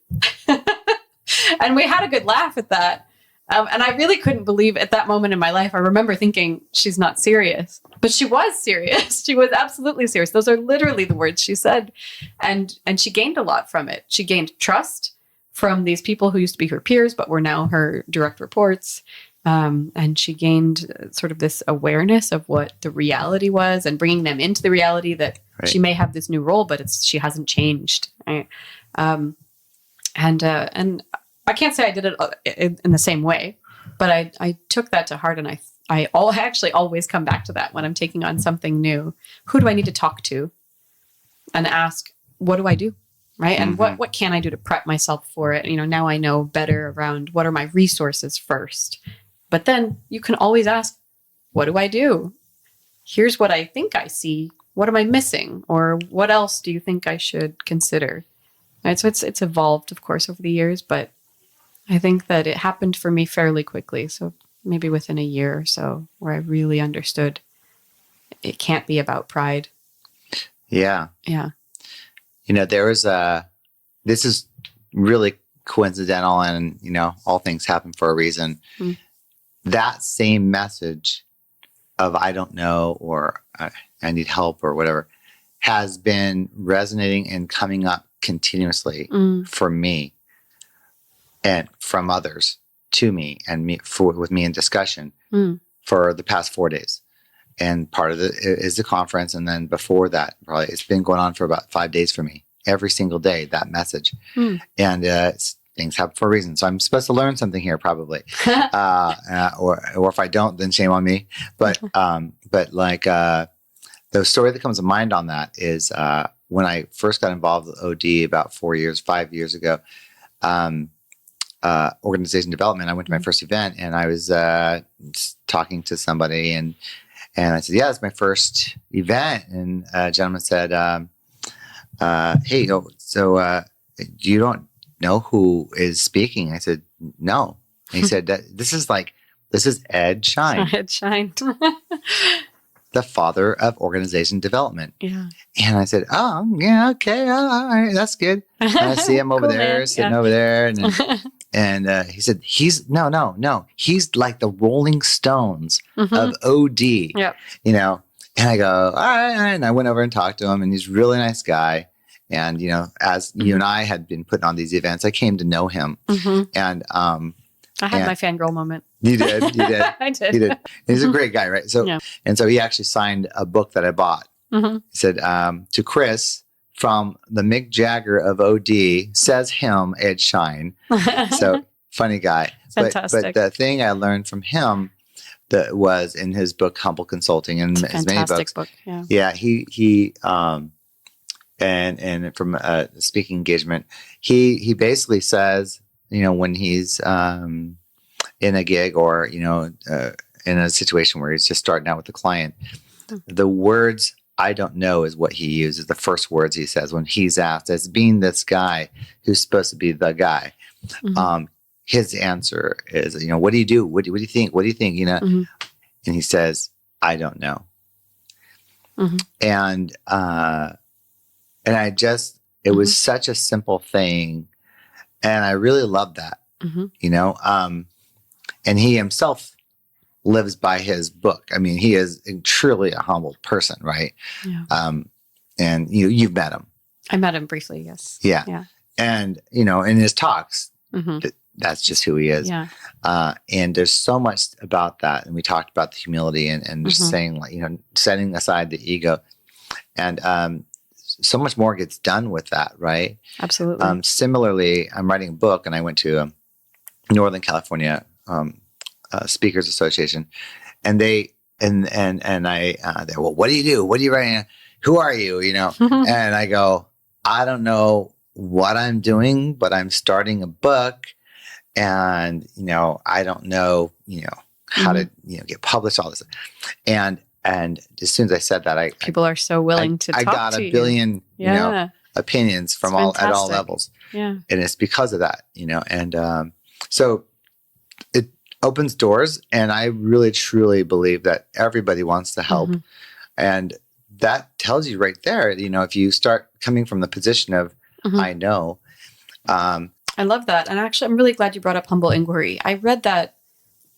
And we had a good laugh at that. And I really couldn't believe at that moment in my life. I remember thinking, she's not serious. But she was serious. She was absolutely serious. Those are literally the words she said. And she gained a lot from it. She gained trust from these people who used to be her peers, but were now her direct reports. And she gained sort of this awareness of what the reality was and bringing them into the reality that she may have this new role, but she hasn't changed. Right? And I can't say I did it in the same way, but I took that to heart, and I actually always come back to that when I'm taking on something new. Who do I need to talk to and ask, what do I do? Right. And what can I do to prep myself for it? Now I know better around what are my resources first, but then you can always ask, what do I do? Here's what I think I see. What am I missing? Or what else do you think I should consider? Right. So it's evolved, of course, over the years, but I think that it happened for me fairly quickly. So maybe within a year or so, where I really understood it can't be about pride. Yeah. Yeah. This is really coincidental, and, all things happen for a reason. That same message of I don't know, or I need help, or whatever, has been resonating and coming up continuously for me. And from others to me and with me in discussion for the past 4 days. And part of it is the conference. And then before that, probably it's been going on for about 5 days for me. Every single day, that message. And things happen for a reason. So I'm supposed to learn something here, probably. Or if I don't, then shame on me. But the story that comes to mind on that is when I first got involved with OD about 5 years ago. Organization development. I went to my first event, and I was talking to somebody, and I said, "Yeah, it's my first event." And a gentleman said, "Hey, so you don't know who is speaking?" I said, "No." And he said, "This is Ed Schein, Ed Schein, the father of organization development." Yeah. And I said, "Oh, yeah, okay, all right, that's good." And I see him over Cool, there, man. sitting over there, and he said, no. He's like the Rolling Stones of OD, Yep. And I go, all right. And I went over and talked to him, and he's a really nice guy. And, as you and I had been putting on these events, I came to know him. And I had my fangirl moment. You did. I did. You did. He's a great guy, right? So, And so he actually signed a book that I bought. He said, to Chris, from the Mick Jagger of OD, says him, Ed Schein. So funny guy. Fantastic. But the thing I learned from him that was in his book, Humble Consulting, and his many books. Book. Yeah. He and from a speaking engagement, he basically says, when he's in a gig or, in a situation where he's just starting out with the client, the words I don't know is what he uses. The first words he says when he's asked, as being this guy who's supposed to be the guy. his answer is, what do you do? What do you think? What do you think? Mm-hmm. And he says, I don't know. Mm-hmm. And I just, it was such a simple thing. And I really loved that, and he himself lives by his book. I mean, he is truly a humble person, right? Yeah. And you've met him. I met him briefly, yes. Yeah. Yeah. And, in his talks, Mm-hmm. that's just who he is. Yeah. And there's so much about that. And we talked about the humility and just saying, setting aside the ego. And so much more gets done with that, right? Absolutely. Similarly, I'm writing a book, and I went to Northern California Speakers Association, and they well, what do you do? What are you writing? Who are you? And I go, I don't know what I'm doing, but I'm starting a book, and I don't know how to get published, all this, and as soon as I said that, people are so willing to talk to you. I got a billion opinions from at all levels, and it's because of that, and so it opens doors, and I really truly believe that everybody wants to help, and that tells you right there, if you start coming from the position of I know. I love that. And actually, I'm really glad you brought up humble inquiry. I read that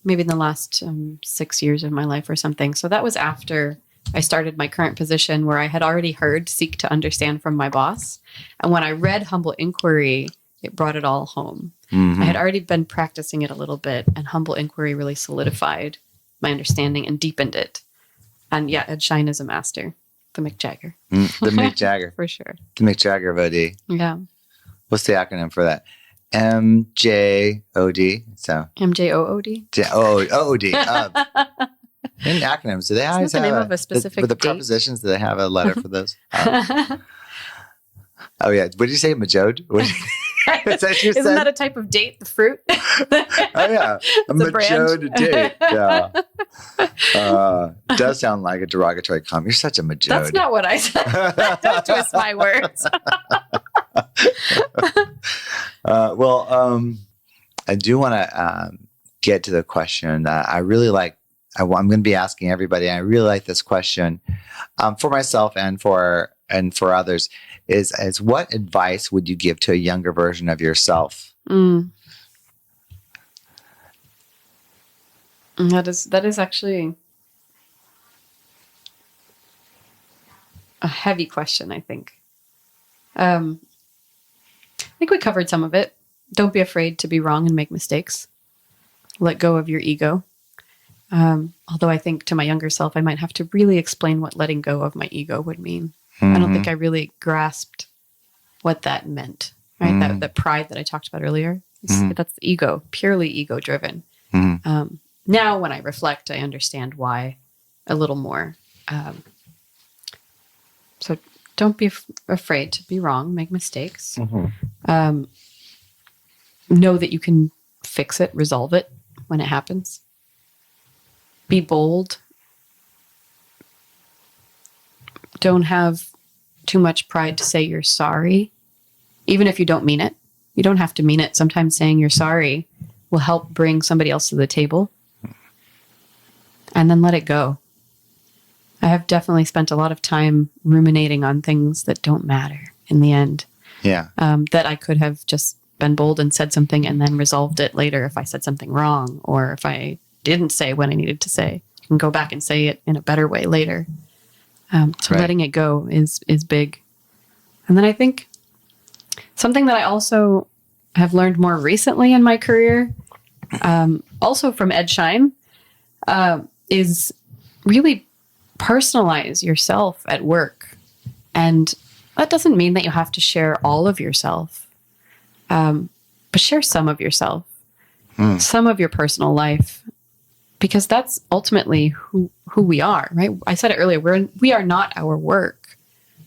maybe in the last 6 years of my life or something. So that was after I started my current position, where I had already heard seek to understand from my boss. And when I read humble inquiry, it brought it all home. I had already been practicing it a little bit, and humble inquiry really solidified my understanding and deepened it. And yeah, Ed Schein is a master. The Mick Jagger. The Mick Jagger. For sure. The Mick Jagger of OD. Yeah. What's the acronym for that? MJOD. So MJOOD? OOD. In acronyms, do they always have the name of a specific with the date? Prepositions, do they have a letter for those? Oh yeah. What did you say? Majode? Isn't that a type of date, the fruit? Oh yeah. A Majode date. Yeah. Does sound like a derogatory comment. You're such a Majode. That's not what I said. Don't twist my words. I do want to get to the question that I really like. I'm going to be asking everybody. I really like this question for myself and for others. Is what advice would you give to a younger version of yourself? That is actually a heavy question, I think. I think we covered some of it. Don't be afraid to be wrong and make mistakes. Let go of your ego. Although I think to my younger self, I might have to really explain what letting go of my ego would mean. I don't think I really grasped what that meant, right? That pride that I talked about earlier, that's the ego, purely ego-driven. Now, when I reflect, I understand why a little more. So don't be afraid to be wrong, make mistakes. Know that you can fix it, resolve it when it happens. Be bold. Don't have too much pride to say you're sorry, even if you don't mean it. You don't have to mean it. Sometimes saying you're sorry will help bring somebody else to the table. And then let it go. I have definitely spent a lot of time ruminating on things that don't matter in the end. Yeah. That I could have just been bold and said something and then resolved it later if I said something wrong, or if I didn't say what I needed to say. I can go back and say it in a better way later. So letting it go is big. And then I think something that I also have learned more recently in my career, also from Ed Schein, is really personalize yourself at work. And that doesn't mean that you have to share all of yourself, but share some of yourself, some of your personal life, because that's ultimately who we are, right? I said it earlier, we are not our work.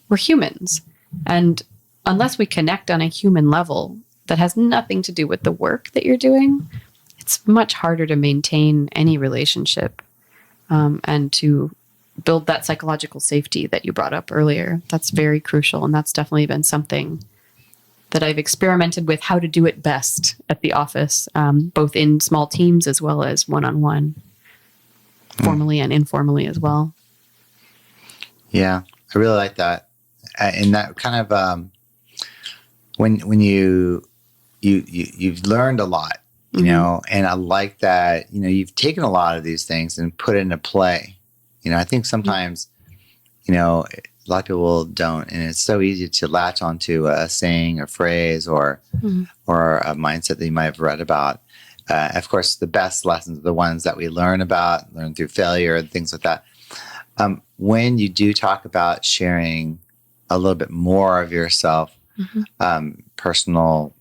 We're humans. And unless we connect on a human level that has nothing to do with the work that you're doing, it's much harder to maintain any relationship and to build that psychological safety that you brought up earlier. That's very crucial. And that's definitely been something that I've experimented with how to do it best at the office, both in small teams as well as one-on-one, formally and informally as well. Yeah, I really like that. And that kind of when you've learned a lot, you know, and I like that, you know, you've taken a lot of these things and put it into play. You know, I think sometimes, you know, a lot of people don't, and it's so easy to latch onto a saying or phrase or a mindset that you might have read about. Of course, the best lessons are the ones that we learn through failure and things like that. When you do talk about sharing a little bit more of yourself, personal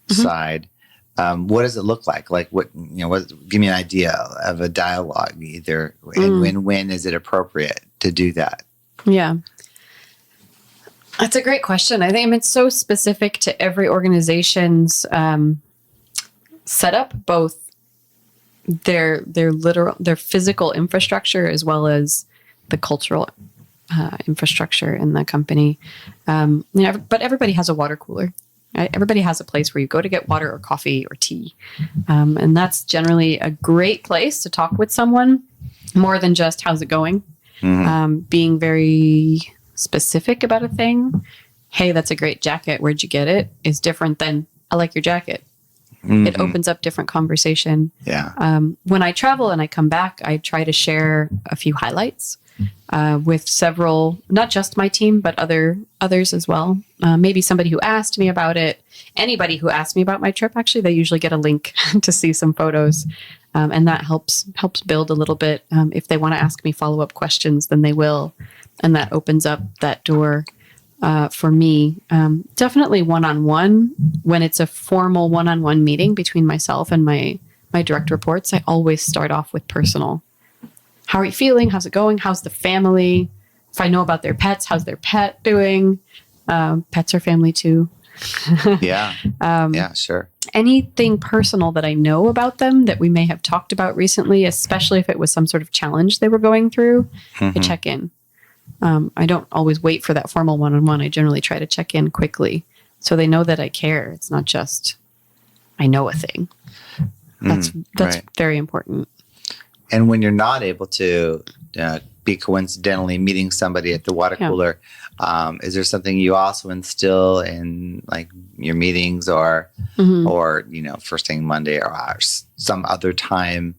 side, what does it look like? Like give me an idea of a dialogue either, and when is it appropriate to do that? Yeah. That's a great question. I think it's so specific to every organization's setup, both their physical infrastructure as well as the cultural infrastructure in the company. But everybody has a water cooler. Right? Everybody has a place where you go to get water or coffee or tea. And that's generally a great place to talk with someone more than just how's it going. Being very specific about a thing. Hey, that's a great jacket. Where'd you get it? Is different than I like your jacket. It opens up different conversation. Yeah. When I travel and I come back, I try to share a few highlights with several, not just my team, but others as well. Maybe somebody who asked me about it. Anybody who asked me about my trip, actually, they usually get a link to see some photos. And that helps build a little bit. If they want to ask me follow-up questions, then they will. And that opens up that door for me. Definitely one-on-one. When it's a formal one-on-one meeting between myself and my direct reports, I always start off with personal. How are you feeling? How's it going? How's the family? If I know about their pets, how's their pet doing? Pets are family too. Yeah. Yeah, sure. Anything personal that I know about them that we may have talked about recently, especially if it was some sort of challenge they were going through, I check in. I don't always wait for that formal one-on-one. I generally try to check in quickly so they know that I care. It's not just I know a thing. That's right. Very important. And when you're not able to be coincidentally meeting somebody at the water cooler, is there something you also instill in like your meetings or first thing Monday or some other time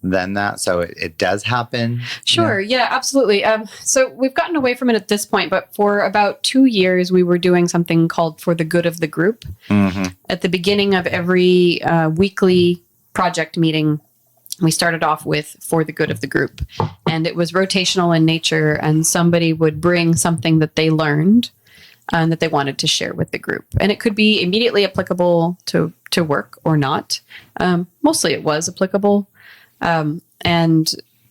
than that? So it does happen? Sure. Yeah, absolutely. So we've gotten away from it at this point, but for about 2 years, we were doing something called For the Good of the Group. At the beginning of every weekly project meeting, we started off with For the Good of the Group, and it was rotational in nature, and somebody would bring something that they learned and that they wanted to share with the group. And it could be immediately applicable to work or not. Mostly it was applicable. And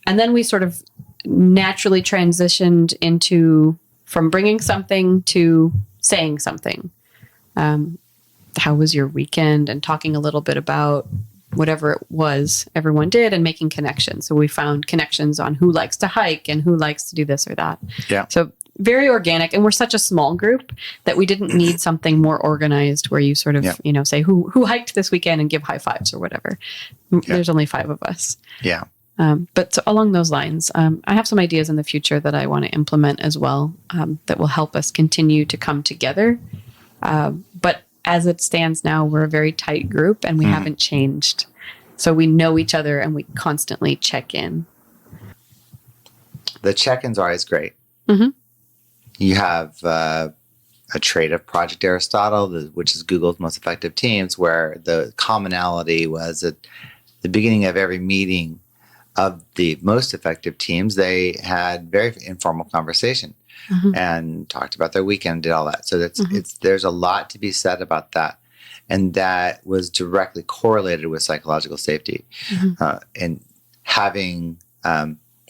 then we sort of naturally transitioned from bringing something to saying something. How was your weekend? And talking a little bit about whatever it was everyone did and making connections. So we found connections on who likes to hike and who likes to do this or that. Yeah. So very organic. And we're such a small group that we didn't need something more organized where you sort of, say who hiked this weekend and give high fives or whatever. There's only 5 of us. Yeah. But so along those lines, I have some ideas in the future that I want to implement as well that will help us continue to come together. But as it stands now, we're a very tight group and we haven't changed. So we know each other and we constantly check in. The check-ins are always great. You have a trait of Project Aristotle, which is Google's most effective teams, where the commonality was at the beginning of every meeting of the most effective teams, they had very informal conversation. And talked about their weekend, did all that. So there's a lot to be said about that. And that was directly correlated with psychological safety. And having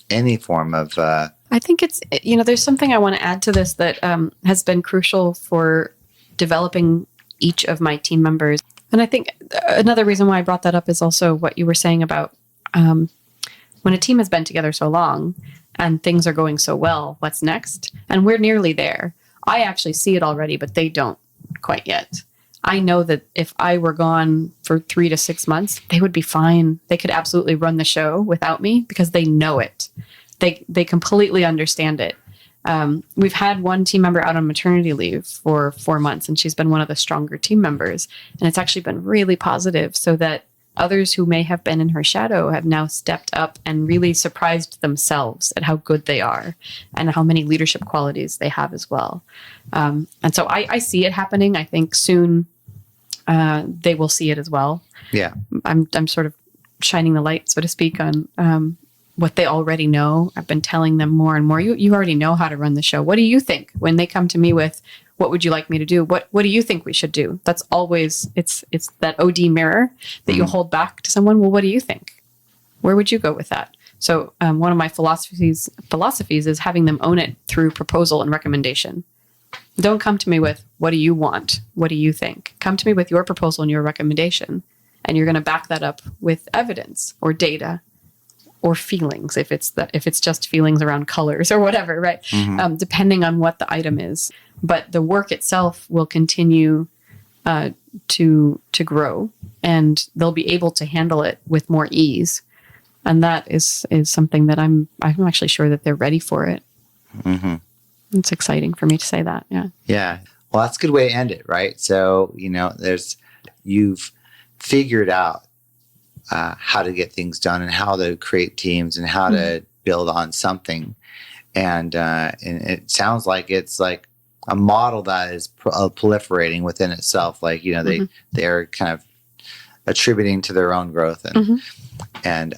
any form of... I think it's, there's something I want to add to this that has been crucial for developing each of my team members. And I think another reason why I brought that up is also what you were saying about when a team has been together so long and things are going so well, what's next? And we're nearly there. I actually see it already, but they don't quite yet. I know that if I were gone for 3 to 6 months, they would be fine. They could absolutely run the show without me because they know it. They completely understand it. We've had one team member out on maternity leave for 4 months, and she's been one of the stronger team members. And it's actually been really positive, so that others who may have been in her shadow have now stepped up and really surprised themselves at how good they are and how many leadership qualities they have as well. And so I see it happening. I think soon they will see it as well. Yeah. I'm sort of shining the light, so to speak, on what they already know. I've been telling them more and more. You already know how to run the show. What do you think? When they come to me with, what would you like me to do? What do you think we should do? That's always, it's that OD mirror that you hold back to someone. Well, what do you think? Where would you go with that? So one of my philosophies is having them own it through proposal and recommendation. Don't come to me with, what do you want? What do you think? Come to me with your proposal and your recommendation. And you're going to back that up with evidence or data or feelings, if it's just feelings around colors or whatever, right? Mm-hmm. Depending on what the item is. But the work itself will continue to grow, and they'll be able to handle it with more ease. And that is something that I'm actually sure that they're ready for it. Mm-hmm. It's exciting for me to say that. Yeah. Yeah. Well, that's a good way to end it, right? So, you've figured out how to get things done and how to create teams and how to build on something. And it sounds like it's like a model that is proliferating within itself. Like, they're kind of attributing to their own growth. And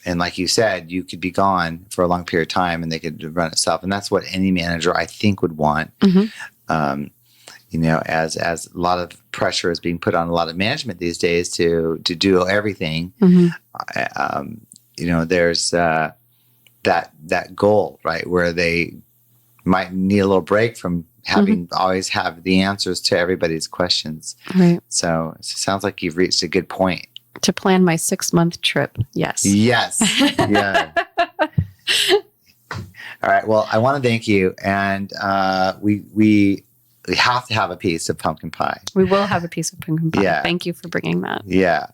like you said, you could be gone for a long period of time and they could run itself. And that's what any manager, I think, would want. As a lot of pressure is being put on a lot of management these days to do everything. There's that goal, right, where they might need a little break from having always have the answers to everybody's questions. Right. So it sounds like you've reached a good point. To plan my 6-month trip. Yes. Yes. Yeah. All right. Well, I want to thank you. And we have to have a piece of pumpkin pie. We will have a piece of pumpkin pie. Yeah. Thank you for bringing that. Yeah.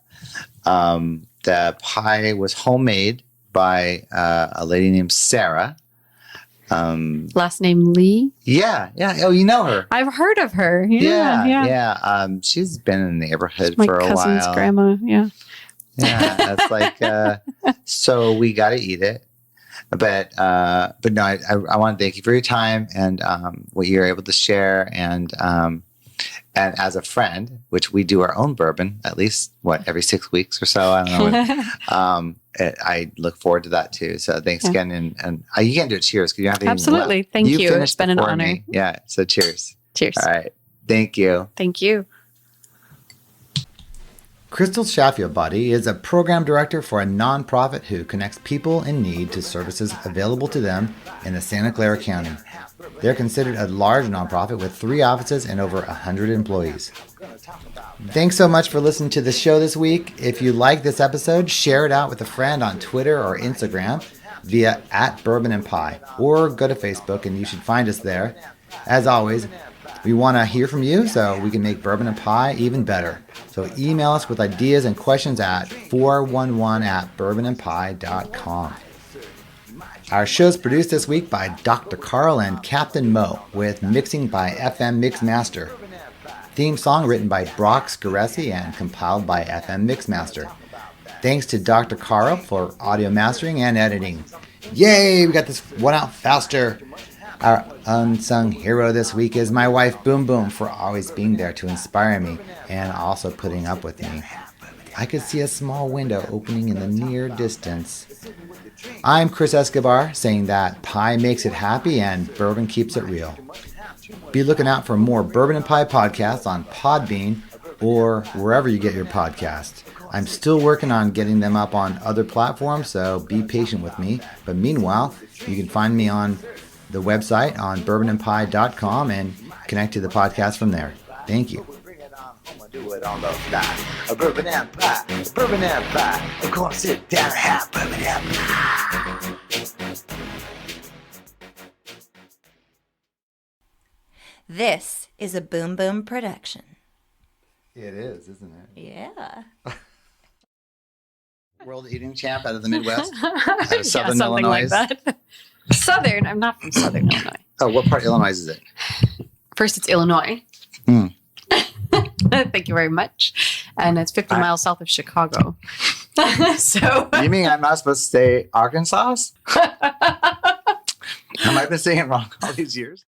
The pie was homemade by a lady named Sarah. Last name Lee? Yeah. Oh, you know her. I've heard of her. Yeah. She's been in the neighborhood my for a while. My cousin's grandma. Yeah. Yeah. That's like, so we got to eat it. But no, I want to thank you for your time and what you're able to share. And as a friend, which we do our own bourbon, at least, every 6 weeks or so. I don't know. I look forward to that too. So thanks again. And you can't do it. Cheers. Because you have to. Absolutely. Thank you. It's been an honor. Me. Yeah. So cheers. Cheers. All right. Thank you. Thank you. Crystal Shafiabady is a program director for a nonprofit who connects people in need to services available to them in the Santa Clara County. They're considered a large nonprofit with 3 offices and over 100 employees. Thanks so much for listening to the show this week. If you like this episode, share it out with a friend on Twitter or Instagram via @BourbonandPie, or go to Facebook and you should find us there. As always, we want to hear from you so we can make Bourbon and Pie even better. So email us with ideas and questions at 411@bourbonandpie.com. Our show is produced this week by Dr. Carl and Captain Mo, with mixing by FM Mixmaster. Theme song written by Brock Scaressi and compiled by FM Mixmaster. Thanks to Dr. Carl for audio mastering and editing. Yay, we got this one out faster. Our unsung hero this week is my wife, Boom Boom, for always being there to inspire me and also putting up with me. I could see a small window opening in the near distance. I'm Chris Escobar, saying that pie makes it happy and bourbon keeps it real. Be looking out for more Bourbon and Pie podcasts on Podbean or wherever you get your podcasts. I'm still working on getting them up on other platforms, so be patient with me. But meanwhile, you can find me on the website on bourbonandpie.com and connect to the podcast from there. Thank you. Do it on the fly. A bourbon and pie. A bourbon and pie. I'm gonna sit down and have bourbon and pie. This is a Boom Boom production. It is, isn't it? Yeah. World eating champ out of the Midwest? Out of Yeah, Southern something Illinois? like that. Southern. I'm not from Southern Illinois. Oh, what part of Illinois is it? First, it's Illinois. Hmm. Thank you very much. And it's 50 miles south of Chicago. So You mean I'm not supposed to say Arkansas? Have I been saying it wrong all these years?